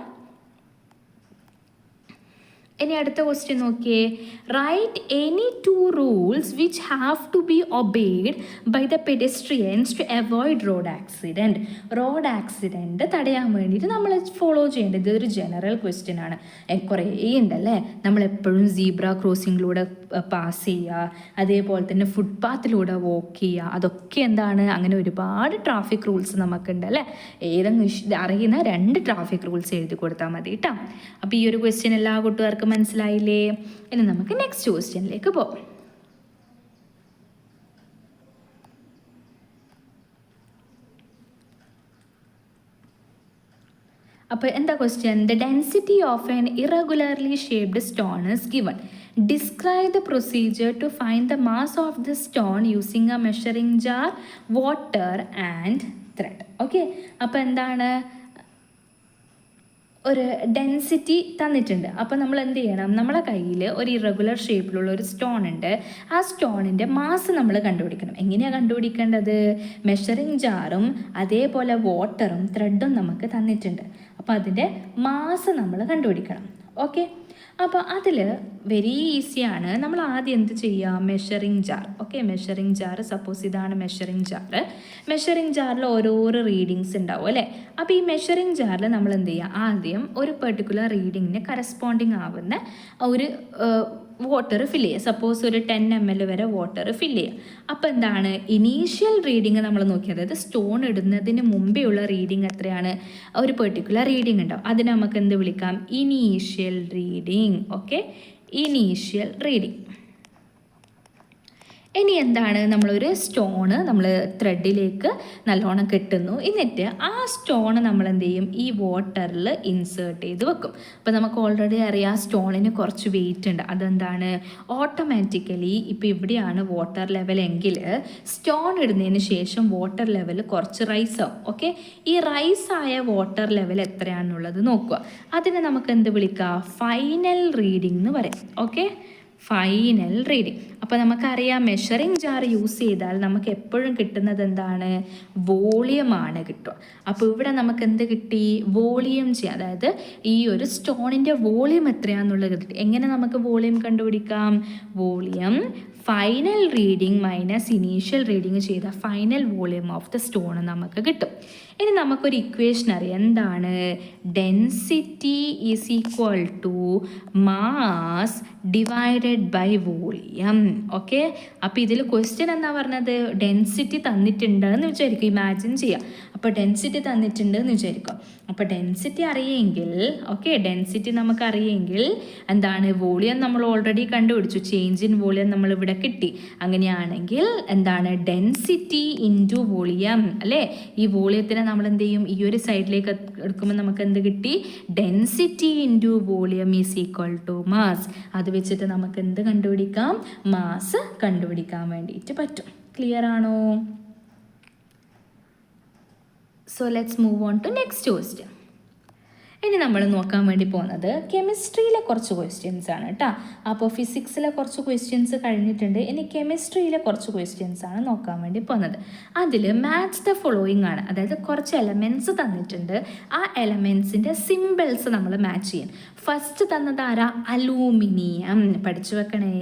ഇനി അടുത്ത ക്വസ്റ്റ്യൻ നോക്കിയേ. Write any 2 rules which have to be obeyed by the pedestrians to avoid road accident. Road accident തടയാൻ വേണ്ടിയിട്ട് നമ്മൾ ഫോളോ ചെയ്യേണ്ടത്. ഇതൊരു ജനറൽ ക്വസ്റ്റ്യൻ ആണ്. കുറേ ഉണ്ടല്ലേ. നമ്മളെപ്പോഴും സീബ്ര ക്രോസിങ്ങിലൂടെ പാസ് ചെയ്യുക, അതേപോലെ തന്നെ ഫുട്പാത്തിലൂടെ വോക്ക് ചെയ്യുക, അതൊക്കെ എന്താണ്? അങ്ങനെ ഒരുപാട് ട്രാഫിക് റൂൾസ് നമുക്കുണ്ട് അല്ലേ. ഏതെങ്കിലും അറിയുന്ന 2 ട്രാഫിക് റൂൾസ് എഴുതി കൊടുത്താൽ മതി കേട്ടോ. അപ്പോൾ ഈ ഒരു ക്വസ്റ്റ്യൻ എല്ലാ കൂട്ടുകാർക്കും മനസ്സിലായില്ലേ? ഇനി നമുക്ക് നെക്സ്റ്റ് ക്വസ്റ്റ്യനിലേക്ക് പോകാം. അപ്പോൾ എന്താ question? The density of an irregularly shaped stone is given. Describe the procedure to find the mass of the stone using a measuring jar, water and thread. Okay, അപ്പോൾ എന്താണ്? ഒരു ഡെൻസിറ്റി തന്നിട്ടുണ്ട്. അപ്പോൾ നമ്മൾ എന്ത് ചെയ്യണം? നമ്മളെ കയ്യിൽ ഒരു ഇറഗുലർ ഷേപ്പിലുള്ള ഒരു സ്റ്റോൺ ഉണ്ട്. ആ സ്റ്റോണിൻ്റെ മാസ് നമ്മൾ കണ്ടുപിടിക്കണം. എങ്ങനെയാണ് കണ്ടുപിടിക്കേണ്ടത്? മെഷറിംഗ് ജാറും അതേപോലെ വാട്ടറും ത്രെഡും നമുക്ക് തന്നിട്ടുണ്ട്. അപ്പോൾ അതിൻ്റെ മാസ് നമ്മൾ കണ്ടുപിടിക്കണം. ഓക്കെ, അപ്പോൾ അതിൽ വെരി ഈസിയാണ്. നമ്മൾ ആദ്യം എന്ത് ചെയ്യുക? Measuring jar. Okay, measuring jar, suppose ഇതാണ് മെഷറിംഗ് ജാർ. മെഷറിംഗ് ജാറിൽ ഓരോരോ റീഡിങ്സ് ഉണ്ടാവും അല്ലേ. അപ്പോൾ ഈ മെഷറിംഗ് ജാറിൽ നമ്മൾ എന്ത് ചെയ്യുക? ആദ്യം ഒരു പെർട്ടിക്കുലർ റീഡിങ്ങിന് കറസ്പോണ്ടിങ് ആവുന്ന ഒരു വാട്ടർ ഫില്ല് ചെയ്യുക. സപ്പോസ് ഒരു 10 ml വരെ വാട്ടർ ഫില്ല് ചെയ്യുക. അപ്പോൾ എന്താണ്? ഇനീഷ്യൽ റീഡിങ് നമ്മൾ നോക്കി, അതായത് സ്റ്റോൺ ഇടുന്നതിന് മുമ്പേ ഉള്ള റീഡിങ് എത്രയാണ്? ഒരു പെർട്ടിക്കുലർ റീഡിങ് ഉണ്ടാവും. അതിന് നമുക്ക് എന്ത് വിളിക്കാം? Initial reading. Okay, initial reading. ഇനി എന്താണ്, നമ്മളൊരു സ്റ്റോണ് നമ്മൾ ത്രെഡിലേക്ക് നല്ലോണം കെട്ടുന്നു. എന്നിട്ട് ആ സ്റ്റോണ് നമ്മൾ എന്ത് ചെയ്യും, ഈ വാട്ടറിൽ ഇൻസേർട്ട് ചെയ്ത് വെക്കും. അപ്പോൾ നമുക്ക് ഓൾറെഡി അറിയാം സ്റ്റോണിന് കുറച്ച് വെയിറ്റ് ഉണ്ട്. അതെന്താണ്, ഓട്ടോമാറ്റിക്കലി ഇപ്പോൾ ഇവിടെയാണ് വാട്ടർ ലെവൽ എങ്കിൽ സ്റ്റോൺ ഇടുന്നതിന് ശേഷം വാട്ടർ ലെവൽ കുറച്ച് റൈസ് ആവും. ഓക്കെ, ഈ റൈസ് ആയ വാട്ടർ ലെവൽ എത്രയാണെന്നുള്ളത് നോക്കുക. അതിനെ നമുക്ക് എന്ത് വിളിക്കാം, ഫൈനൽ റീഡിംഗ് എന്ന് പറയാം. Okay, final reading. അപ്പോൾ നമുക്കറിയാം മെഷറിംഗ് ജാർ യൂസ് ചെയ്താൽ നമുക്ക് എപ്പോഴും കിട്ടുന്നത് എന്താണ്, വോളിയമാണ് കിട്ടുക. അപ്പോൾ ഇവിടെ നമുക്ക് എന്ത് കിട്ടി, വോളിയം ചെയ്യാം. അതായത് ഈ ഒരു സ്റ്റോണിൻ്റെ വോളിയം എത്രയാണെന്നുള്ളത് കിട്ടി. എങ്ങനെ നമുക്ക് വോളിയം കണ്ടുപിടിക്കാം, volume final reading minus initial reading ചെയ്ത final volume of the stone നമുക്ക് കിട്ടും. ഇനി നമുക്കൊരു ഇക്വേഷൻ അറിയാം, എന്താണ്, density is equal to mass divided by volume. Okay, അപ്പോൾ ഇതിൽ ക്വസ്റ്റ്യൻ എന്താ പറഞ്ഞത്, ഡെൻസിറ്റി തന്നിട്ടുണ്ട് എന്ന് വിചാരിക്കും, ഇമാജിൻ ചെയ്യാം. അപ്പോൾ ഡെൻസിറ്റി തന്നിട്ടുണ്ട് എന്ന് വിചാരിക്കും. അപ്പോൾ ഡെൻസിറ്റി അറിയെങ്കിൽ, ഓക്കെ, ഡെൻസിറ്റി നമുക്ക് അറിയെങ്കിൽ എന്താണ്, വോളിയം നമ്മൾ ഓൾറെഡി കണ്ടുപിടിച്ചു, ചേഞ്ച് ഇൻ വോളിയം നമ്മൾ ഇവിടെ കിട്ടി. അങ്ങനെയാണെങ്കിൽ എന്താണ്, ഡെൻസിറ്റി ഇൻറ്റു വോളിയം അല്ലേ. ഈ വോളിയത്തിനെ നമ്മൾ എന്ത് ചെയ്യും, ഈ ഒരു സൈഡിലേക്ക് എടുക്കുമ്പോൾ നമുക്ക് എന്ത് കിട്ടി, density into volume is equal to mass. അത് വെച്ചിട്ട് നമുക്ക് എന്ത് കണ്ടുപിടിക്കാം, മാസ് കണ്ടുപിടിക്കാൻ വേണ്ടിയിട്ട് പറ്റും. ക്ലിയർ ആണോ? So let's move on to next question. ഇനി നമ്മൾ നോക്കാൻ വേണ്ടി പോകുന്നത് കെമിസ്ട്രിയിലെ കുറച്ച് ക്വസ്റ്റ്യൻസ് ആണ് കേട്ടോ. അപ്പോൾ ഫിസിക്സിലെ കുറച്ച് ക്വസ്റ്റ്യൻസ് കഴിഞ്ഞിട്ടുണ്ട്, ഇനി കെമിസ്ട്രിയിലെ കുറച്ച് ക്വസ്റ്റ്യൻസ് ആണ് നോക്കാൻ വേണ്ടി പോകുന്നത്. അതിൽ മാച്ച് ദ ഫോളോയിങ് ആണ്, അതായത് കുറച്ച് എലമെൻറ്റ്സ് തന്നിട്ടുണ്ട്, ആ എലമെൻറ്റ്സിൻ്റെ സിമ്പിൾസ് നമ്മൾ മാച്ച് ചെയ്യും. ഫസ്റ്റ് തന്നത് ആരാ, അലൂമിനിയം. പഠിച്ചു വെക്കണേ,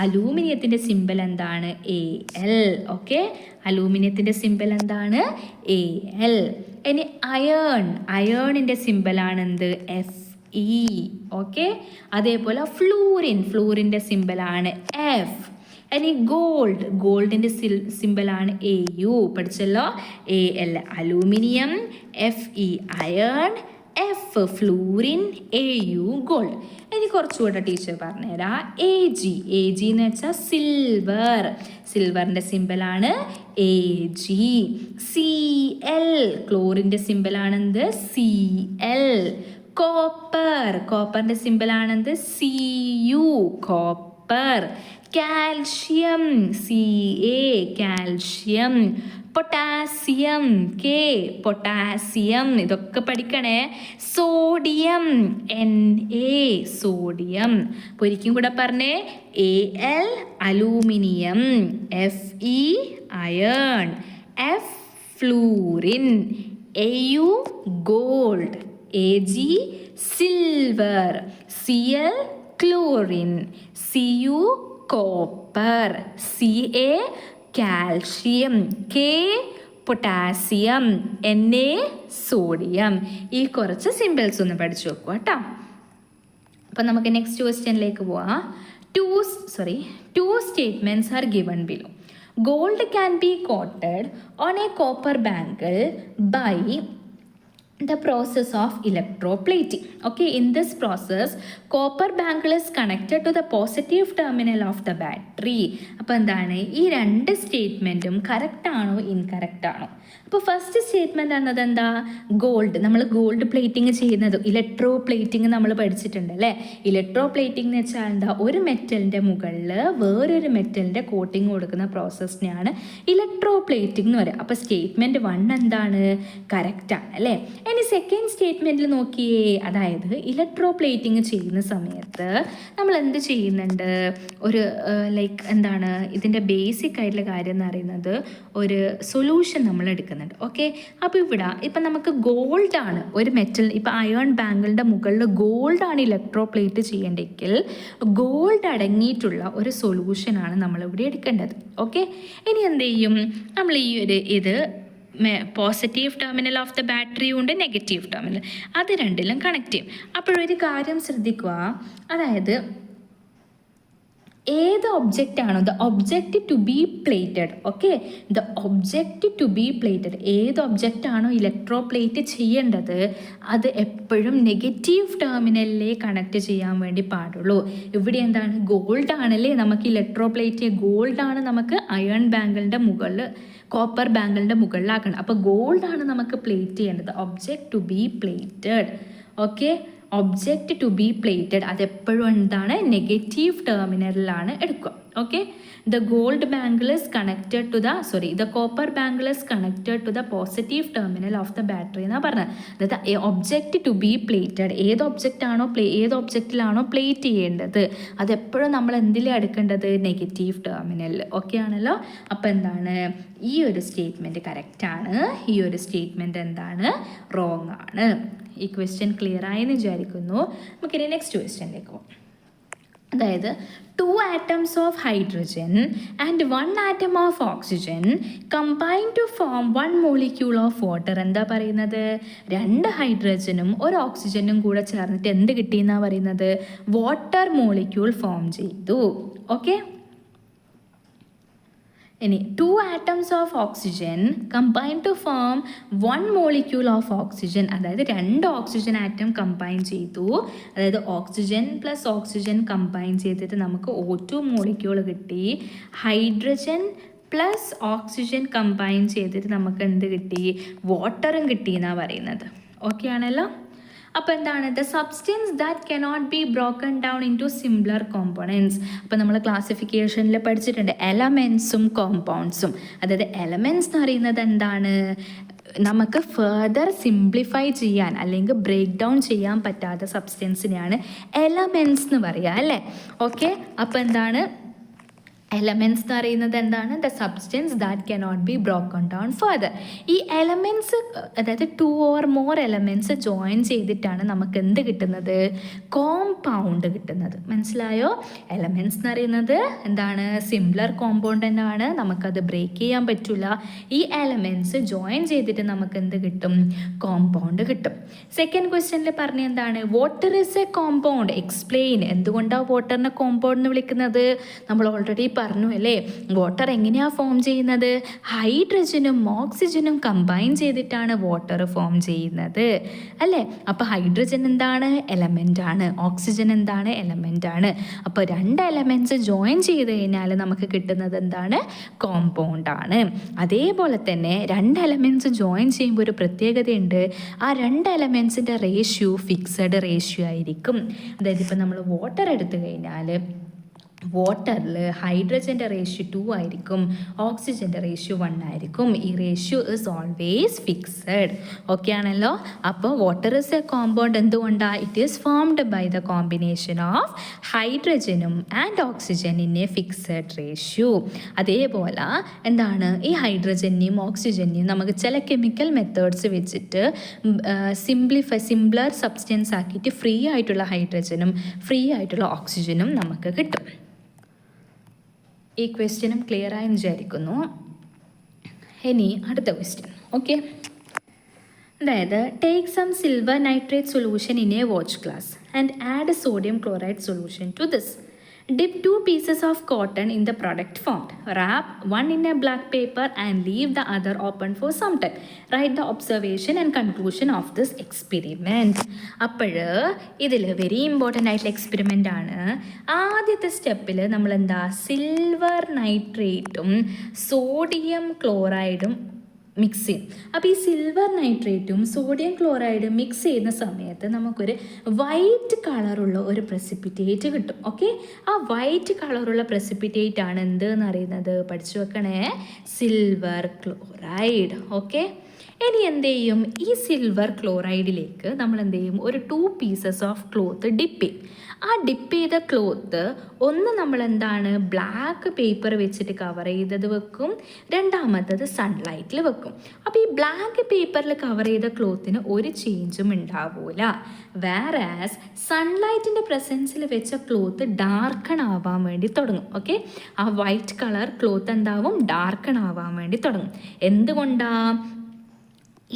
അലൂമിനിയത്തിൻ്റെ സിമ്പിൾ എന്താണ്, AL. ഓക്കെ, അലൂമിനിയത്തിൻ്റെ സിമ്പിൾ എന്താണ്, AL. ഇനി അയേൺ, അയേണിൻ്റെ സിമ്പിളാണ് എന്ത്, Fe. ഓക്കെ, അതേപോലെ ഫ്ലൂറിൻ, ഫ്ലൂറിൻ്റെ സിമ്പിളാണ് F. ഇനി ഗോൾഡ്, ഗോൾഡിൻ്റെ സിമ്പിളാണ് AU. പഠിച്ചല്ലോ, AL aluminium, Fe iron, F fluorine, AU gold. ഇനി കുറച്ചുകൂടെ ടീച്ചർ പറഞ്ഞുതരാം, AG. AG എന്ന് വെച്ചാൽ സിൽവർ, സിൽവറിൻ്റെ സിമ്പിളാണ് AG. CL ക്ലോറിൻ്റെ സിമ്പിളാണ് എന്ത്, CL. കോപ്പർ, കോപ്പറിൻ്റെ സിമ്പിളാണെന്ത്, CU copper. Calcium, Ca calcium. Potassium, K potassium. ഇതൊക്കെ പഠിക്കണേ. Sodium, Na sodium. അപ്പോൾ ഒരിക്കലും കൂടെ പറഞ്ഞേ, AL aluminium, Fe iron, F fluorine, AU gold, AG silver, Cl chlorine, Cu copper, Ca calcium, K potassium, Na sodium. ഈ കുറച്ച് symbols ഒന്ന് പഠിച്ചു വെക്കുക കേട്ടോ. അപ്പം നമുക്ക് നെക്സ്റ്റ് ക്വസ്റ്റ്യനിലേക്ക് പോവാം. Two statements are given below. Gold can be coated on a copper bangle by the process of electroplating. Okay, in this process copper bangle is connected to the positive terminal of the battery. അപ്പോൾ എന്താണ്, ഈ രണ്ട് സ്റ്റേറ്റ്മെൻറ്റും correct ആണോ incorrect ആണോ? അപ്പോൾ first statement എന്നത് എന്താ, gold, നമ്മൾ ഗോൾഡ് പ്ലേറ്റിംഗ് ചെയ്യുന്നത്, ഇലക്ട്രോ പ്ലേറ്റിംഗ് നമ്മൾ പഠിച്ചിട്ടുണ്ട് അല്ലേ. ഇലക്ട്രോ പ്ലേറ്റിംഗ് എന്ന് വെച്ചാൽ എന്താ, ഒരു മെറ്റലിൻ്റെ മുകളിൽ വേറൊരു മെറ്റലിൻ്റെ കോട്ടിങ് കൊടുക്കുന്ന പ്രോസസ്സിനെയാണ് ഇലക്ട്രോ പ്ലേറ്റിംഗ് എന്ന് പറയുക. അപ്പോൾ സ്റ്റേറ്റ്മെൻറ്റ് 1 എന്താണ്, കറക്റ്റാണ് അല്ലേ. ഇനി സെക്കൻഡ് സ്റ്റേറ്റ്മെൻറ്റിൽ നോക്കിയേ, അതായത് ഇലക്ട്രോ പ്ലേറ്റിംഗ് ചെയ്യുന്ന സമയത്ത് നമ്മൾ എന്ത് ചെയ്യുന്നുണ്ട്, ഒരു ലൈക്ക് എന്താണ്, ഇതിൻ്റെ ബേസിക് ആയിട്ടുള്ള കാര്യം എന്ന് പറയുന്നത് ഒരു സൊല്യൂഷൻ നമ്മൾ എടുക്കുന്നുണ്ട്. ഓക്കെ, അപ്പോൾ ഇവിടെ ഇപ്പം നമുക്ക് ഗോൾഡാണ് ഒരു മെറ്റൽ, ഇപ്പം അയേൺ ബാങ്കിളിൻ്റെ മുകളിൽ ഗോൾഡാണ് ഇലക്ട്രോ പ്ലേറ്റ് ചെയ്യേണ്ടെങ്കിൽ ഗോൾഡ് അടങ്ങിയിട്ടുള്ള ഒരു സൊല്യൂഷനാണ് നമ്മളിവിടെ എടുക്കേണ്ടത്. ഓക്കെ, ഇനി എന്ത് ചെയ്യും, നമ്മൾ ഈ ഒരു ഇത് പോസിറ്റീവ് ടെർമിനൽ ഓഫ് ദ ബാറ്ററിയും ഉണ്ട്, നെഗറ്റീവ് ടെർമിനൽ, അത് രണ്ടിലും കണക്ട് ചെയ്യും. അപ്പോഴൊരു കാര്യം ശ്രദ്ധിക്കുക, അതായത് ഏത് ഒബ്ജക്റ്റ് ആണോ the object to be plated, okay, the object to be plated, ഏത് ഒബ്ജക്റ്റ് ആണോ ഇലക്ട്രോപ്ലേറ്റ് ചെയ്യേണ്ടത് അത് എപ്പോഴും നെഗറ്റീവ് ടെർമിനലിലെ കണക്ട് ചെയ്യാൻ വേണ്ടി പാടുള്ളൂ. ഇവിടെ എന്താണ്, ഗോൾഡ് ആണല്ലേ നമുക്ക് ഇലക്ട്രോപ്ലേറ്റ്, ഗോൾഡ് ആണ് നമുക്ക് അയൺ ബാങ്കിളിൻ്റെ മുകളിൽ, കോപ്പർ ബാങ്കിളിൻ്റെ മുകളിലാക്കണം. അപ്പോൾ ഗോൾഡ് ആണ് നമുക്ക് പ്ലേറ്റ് ചെയ്യേണ്ടത്, object to be plated, okay. Object to be plated അതെപ്പോഴും എന്താണ്, നെഗറ്റീവ് ടെർമിനലിലാണ് എടുക്കുക, okay. The gold bangle is connected to the copper bangle is connected to the positive terminal of the battery എന്നാണ് പറഞ്ഞത്. അതായത് ഒബ്ജക്റ്റ് ടു ബി പ്ലേറ്റഡ്, ഏത് ഒബ്ജക്റ്റിലാണോ plate ചെയ്യേണ്ടത് അതെപ്പോഴും നമ്മൾ എന്തിലാണ് എടുക്കേണ്ടത്, നെഗറ്റീവ് ടെർമിനലിൽ, ഓക്കെ ആണല്ലോ. അപ്പോൾ എന്താണ്, ഈ ഒരു സ്റ്റേറ്റ്മെൻറ്റ് കറക്റ്റാണ്, ഈ ഒരു സ്റ്റേറ്റ്മെൻറ്റ് എന്താണ്, റോങ് ആണ്. ഈ ക്വസ്റ്റ്യൻ ക്ലിയർ ആയെന്ന് വിചാരിക്കുന്നു. നമുക്കിനി നെക്സ്റ്റ് ക്വസ്റ്റ്യനിലേക്ക് പോകാം. അതായത് 2 atoms of hydrogen and 1 atom of oxygen combine to form 1 molecule of water. എന്താ പറയുന്നത്, 2 ഹൈഡ്രജനും 1 ഓക്സിജനും കൂടെ ചേർന്നിട്ട് എന്ത് കിട്ടിയെന്നാണ് പറയുന്നത്, വാട്ടർ മോളിക്യൂൾ ഫോം ചെയ്തു, ഓക്കെ. ഇനി 2 atoms of oxygen combine to form 1 molecule of oxygen. അതായത് 2 ഓക്സിജൻ ആറ്റം കമ്പൈൻ ചെയ്തു, അതായത് ഓക്സിജൻ പ്ലസ് ഓക്സിജൻ കമ്പൈൻ ചെയ്തിട്ട് നമുക്ക് O2 മോളിക്യൂൾ കിട്ടി. ഹൈഡ്രജൻ പ്ലസ് ഓക്സിജൻ കമ്പൈൻ ചെയ്തിട്ട് നമുക്ക് എന്ത് കിട്ടി, വാട്ടറും കിട്ടി എന്നാണ് പറയുന്നത്, ഓക്കെ ആണല്ലോ. അപ്പോൾ എന്താണ്, the substance that cannot be broken down into simpler components. അപ്പോൾ നമ്മൾ ക്ലാസിഫിക്കേഷനിൽ പഠിച്ചിട്ടുണ്ട് എലമെൻസും കോമ്പൗണ്ട്സും. അതായത് എലമെൻസ് എന്ന് പറയുന്നത് എന്താണ്, നമുക്ക് ഫർദർ സിംപ്ലിഫൈ ചെയ്യാൻ അല്ലെങ്കിൽ ബ്രേക്ക് ഡൗൺ ചെയ്യാൻ പറ്റാത്ത സബ്സ്റ്റൻസിനെയാണ് എലമെൻസ് എന്ന് പറയുക, അല്ലേ, ഓക്കെ. അപ്പോൾ എന്താണ്, എലമെൻസ് എന്ന് പറയുന്നത് എന്താണ്, the substance that cannot be broken down further. ഈ എലമെൻറ്റ്സ്, അതായത് 2 or more എലമെൻറ്റ്സ് ജോയിൻ ചെയ്തിട്ടാണ് നമുക്ക് എന്ത് കിട്ടുന്നത്, കോമ്പൗണ്ട് കിട്ടുന്നത്. മനസ്സിലായോ? എലമെൻറ്റ്സ് എന്ന് പറയുന്നത് എന്താണ്, സിംപ്ലർ കോമ്പൗണ്ട് എന്നാണ്, നമുക്കത് ബ്രേക്ക് ചെയ്യാൻ പറ്റില്ല. ഈ എലമെൻറ്റ്സ് ജോയിൻ ചെയ്തിട്ട് നമുക്ക് എന്ത് കിട്ടും, കോമ്പൗണ്ട് കിട്ടും. സെക്കൻഡ് ക്വസ്റ്റ്യനിൽ പറഞ്ഞ എന്താണ്, water is a compound, explain. എന്തുകൊണ്ടാണ് വാട്ടറിനെ കോമ്പൗണ്ട് എന്ന് വിളിക്കുന്നത്, നമ്മൾ ഓൾറെഡി പറഞ്ഞു അല്ലേ. വാട്ടർ എങ്ങനെയാണ് ഫോം ചെയ്യുന്നത്, ഹൈഡ്രജനും ഓക്സിജനും കമ്പൈൻ ചെയ്തിട്ടാണ് വാട്ടർ ഫോം ചെയ്യുന്നത്, അല്ലേ. അപ്പോൾ ഹൈഡ്രജൻ എന്താണ്, എലമെൻ്റ് ആണ്, ഓക്സിജൻ എന്താണ്, എലമെൻ്റ് ആണ്. അപ്പോൾ 2 എലമെൻറ്റ്സ് ജോയിൻ ചെയ്ത് കഴിഞ്ഞാൽ നമുക്ക് കിട്ടുന്നത് എന്താണ്, കോമ്പൗണ്ട് ആണ്. അതേപോലെ തന്നെ 2 എലമെൻറ്റ്സ് ജോയിൻ ചെയ്യുമ്പോൾ ഒരു പ്രത്യേകതയുണ്ട്, ആ 2 എലമെൻറ്റ്സിൻ്റെ റേഷ്യോ ഫിക്സഡ് റേഷ്യോ ആയിരിക്കും. അതായത് ഇപ്പോൾ നമ്മൾ വാട്ടർ എടുത്തു കഴിഞ്ഞാൽ വാട്ടറിൽ ഹൈഡ്രജൻ്റെ റേഷ്യോ 2 ആയിരിക്കും, ഓക്സിജൻ്റെ റേഷ്യോ 1 ആയിരിക്കും. ഈ ratio is always fixed, okay ആണല്ലോ. അപ്പോൾ വാട്ടർ ഇസ് എ കോമ്പൗണ്ട് എന്തുകൊണ്ടാണ്, it is formed by the combination of ഹൈഡ്രജനും and oxygen in a fixed ratio. അതേപോലെ എന്താണ്, ഈ ഹൈഡ്രജനെയും ഓക്സിജനെയും നമുക്ക് ചില കെമിക്കൽ മെത്തേഡ്സ് വെച്ചിട്ട് സിംപ്ലർ സബ്സ്റ്റൻസ് ആക്കിയിട്ട് ഫ്രീ ആയിട്ടുള്ള ഹൈഡ്രജനും ഫ്രീ ആയിട്ടുള്ള ഓക്സിജനും നമുക്ക് കിട്ടും. ഈ ക്വസ്റ്റ്യനും ക്ലിയർ ആയെന്ന് വിചാരിക്കുന്നു. ഇനി അടുത്ത ക്വസ്റ്റ്യൻ, ഓക്കെ. അതായത് take some silver nitrate solution in a watch glass and add sodium chloride solution to this. Dip 2 pieces of cotton in the product formed. Wrap one in a black paper and leave the other open for some time. Write the observation and conclusion of this experiment. അപ്പോൾ ഇതിൽ very important ആയിട്ടുള്ള experiment ആണ്. ആദ്യത്തെ സ്റ്റെപ്പിൽ നമ്മൾ എന്താ, silver നൈട്രേറ്റും sodium ക്ലോറൈഡും mix ചെയ്യും. അപ്പോൾ ഈ സിൽവർ നൈട്രേറ്റും സോഡിയം ക്ലോറൈഡും മിക്സ് ചെയ്യുന്ന സമയത്ത് നമുക്കൊരു വൈറ്റ് കളറുള്ള ഒരു പ്രസിപ്പിറ്റേറ്റ് കിട്ടും, ഓക്കെ. ആ വൈറ്റ് കളറുള്ള പ്രസിപ്പിറ്റേറ്റ് ആണ് എന്തെന്ന് അറിയുന്നത്, പഠിച്ചു വെക്കണേ, സിൽവർ ക്ലോറൈഡ്, ഓക്കെ. ഇനി എന്ത് ചെയ്യും, ഈ സിൽവർ ക്ലോറൈഡിലേക്ക് നമ്മൾ എന്ത് ചെയ്യും, ഒരു 2 pieces ഓഫ് ക്ലോത്ത് ഡിപ്പ് ചെയ്യും. ആ ഡിപ്പ് ചെയ്ത ക്ലോത്ത് ഒന്ന് നമ്മൾ എന്താണ്, ബ്ലാക്ക് പേപ്പർ വെച്ചിട്ട് കവർ ചെയ്തത് വെക്കും, രണ്ടാമത്തത് സൺലൈറ്റിൽ വെക്കും. അപ്പോൾ ഈ ബ്ലാക്ക് പേപ്പറിൽ കവർ ചെയ്ത ക്ലോത്തിന് ഒരു ചേഞ്ചും ഉണ്ടാവില്ല. വേറാസ് സൺലൈറ്റിൻ്റെ പ്രസൻസിൽ വെച്ച ക്ലോത്ത് ഡാർക്കൺ ആവാൻ വേണ്ടി തുടങ്ങും, ഓക്കെ. ആ വൈറ്റ് കളർ ക്ലോത്ത് എന്താവും, ഡാർക്കൺ ആവാൻ വേണ്ടി തുടങ്ങും. എന്തുകൊണ്ടാണ്,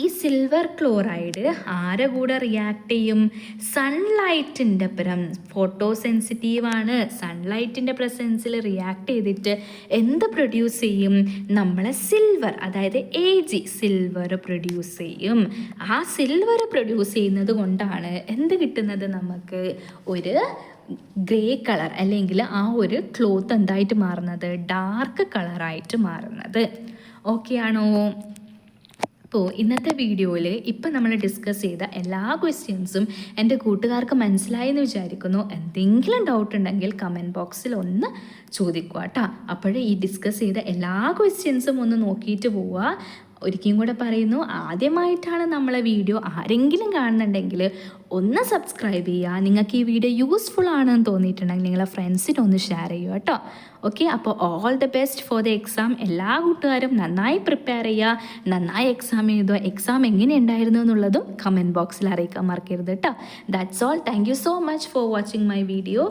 ഈ സിൽവർ ക്ലോറൈഡ് ആരെ കൂടെ റിയാക്ട് ചെയ്യും? സൺലൈറ്റിൻ്റെ ഒപ്പം. ഫോട്ടോ സെൻസിറ്റീവാണ്. സൺലൈറ്റിൻ്റെ പ്രസൻസിൽ റിയാക്ട് ചെയ്തിട്ട് എന്ത് പ്രൊഡ്യൂസ് ചെയ്യും? നമ്മളെ സിൽവർ, അതായത് Ag സിൽവർ പ്രൊഡ്യൂസ് ചെയ്യും. ആ സിൽവർ പ്രൊഡ്യൂസ് ചെയ്യുന്നത് കൊണ്ടാണ് എന്ത് കിട്ടുന്നത്? നമുക്ക് ഒരു ഗ്രേ കളർ, അല്ലെങ്കിൽ ആ ഒരു ക്ലോത്ത് എന്തായിട്ട് മാറുന്നത്? ഡാർക്ക് കളറായിട്ട് മാറുന്നത്. ഓക്കെ ആണോ? അപ്പോൾ ഇന്നത്തെ വീഡിയോയിൽ ഇപ്പം നമ്മൾ ഡിസ്കസ് ചെയ്ത എല്ലാ ക്വസ്റ്റ്യൻസും എൻ്റെ കൂട്ടുകാർക്ക് മനസ്സിലായെന്ന് വിചാരിക്കുന്നു. എന്തെങ്കിലും ഡൗട്ട് ഉണ്ടെങ്കിൽ കമൻറ്റ് ബോക്സിൽ ഒന്ന് ചോദിക്കുക കേട്ടോ. അപ്പോഴേ ഈ ഡിസ്കസ് ചെയ്ത എല്ലാ ക്വസ്റ്റ്യൻസും ഒന്ന് നോക്കിയിട്ട് പോവുക. ഒരിക്കലും കൂടെ പറയുന്നു, ആദ്യമായിട്ടാണ് നമ്മളെ വീഡിയോ ആരെങ്കിലും കാണുന്നുണ്ടെങ്കിൽ ഒന്ന് സബ്സ്ക്രൈബ് ചെയ്യുക. നിങ്ങൾക്ക് ഈ വീഡിയോ യൂസ്ഫുൾ ആണെന്ന് തോന്നിയിട്ടുണ്ടെങ്കിൽ നിങ്ങളെ ഫ്രണ്ട്സിനൊന്ന് ഷെയർ ചെയ്യുക കേട്ടോ. ഓക്കെ, അപ്പോൾ all the best for the exam. എല്ലാ കൂട്ടുകാരും നന്നായി പ്രിപ്പയർ ചെയ്യുക, നന്നായി എക്സാം എഴുതുക. എക്സാം എങ്ങനെ ഉണ്ടായിരുന്നു എന്നുള്ളതും കമൻറ്റ് ബോക്സിൽ അറിയിക്കാൻ മറക്കരുത് കേട്ടോ. That's all. Thank you so much for watching my video.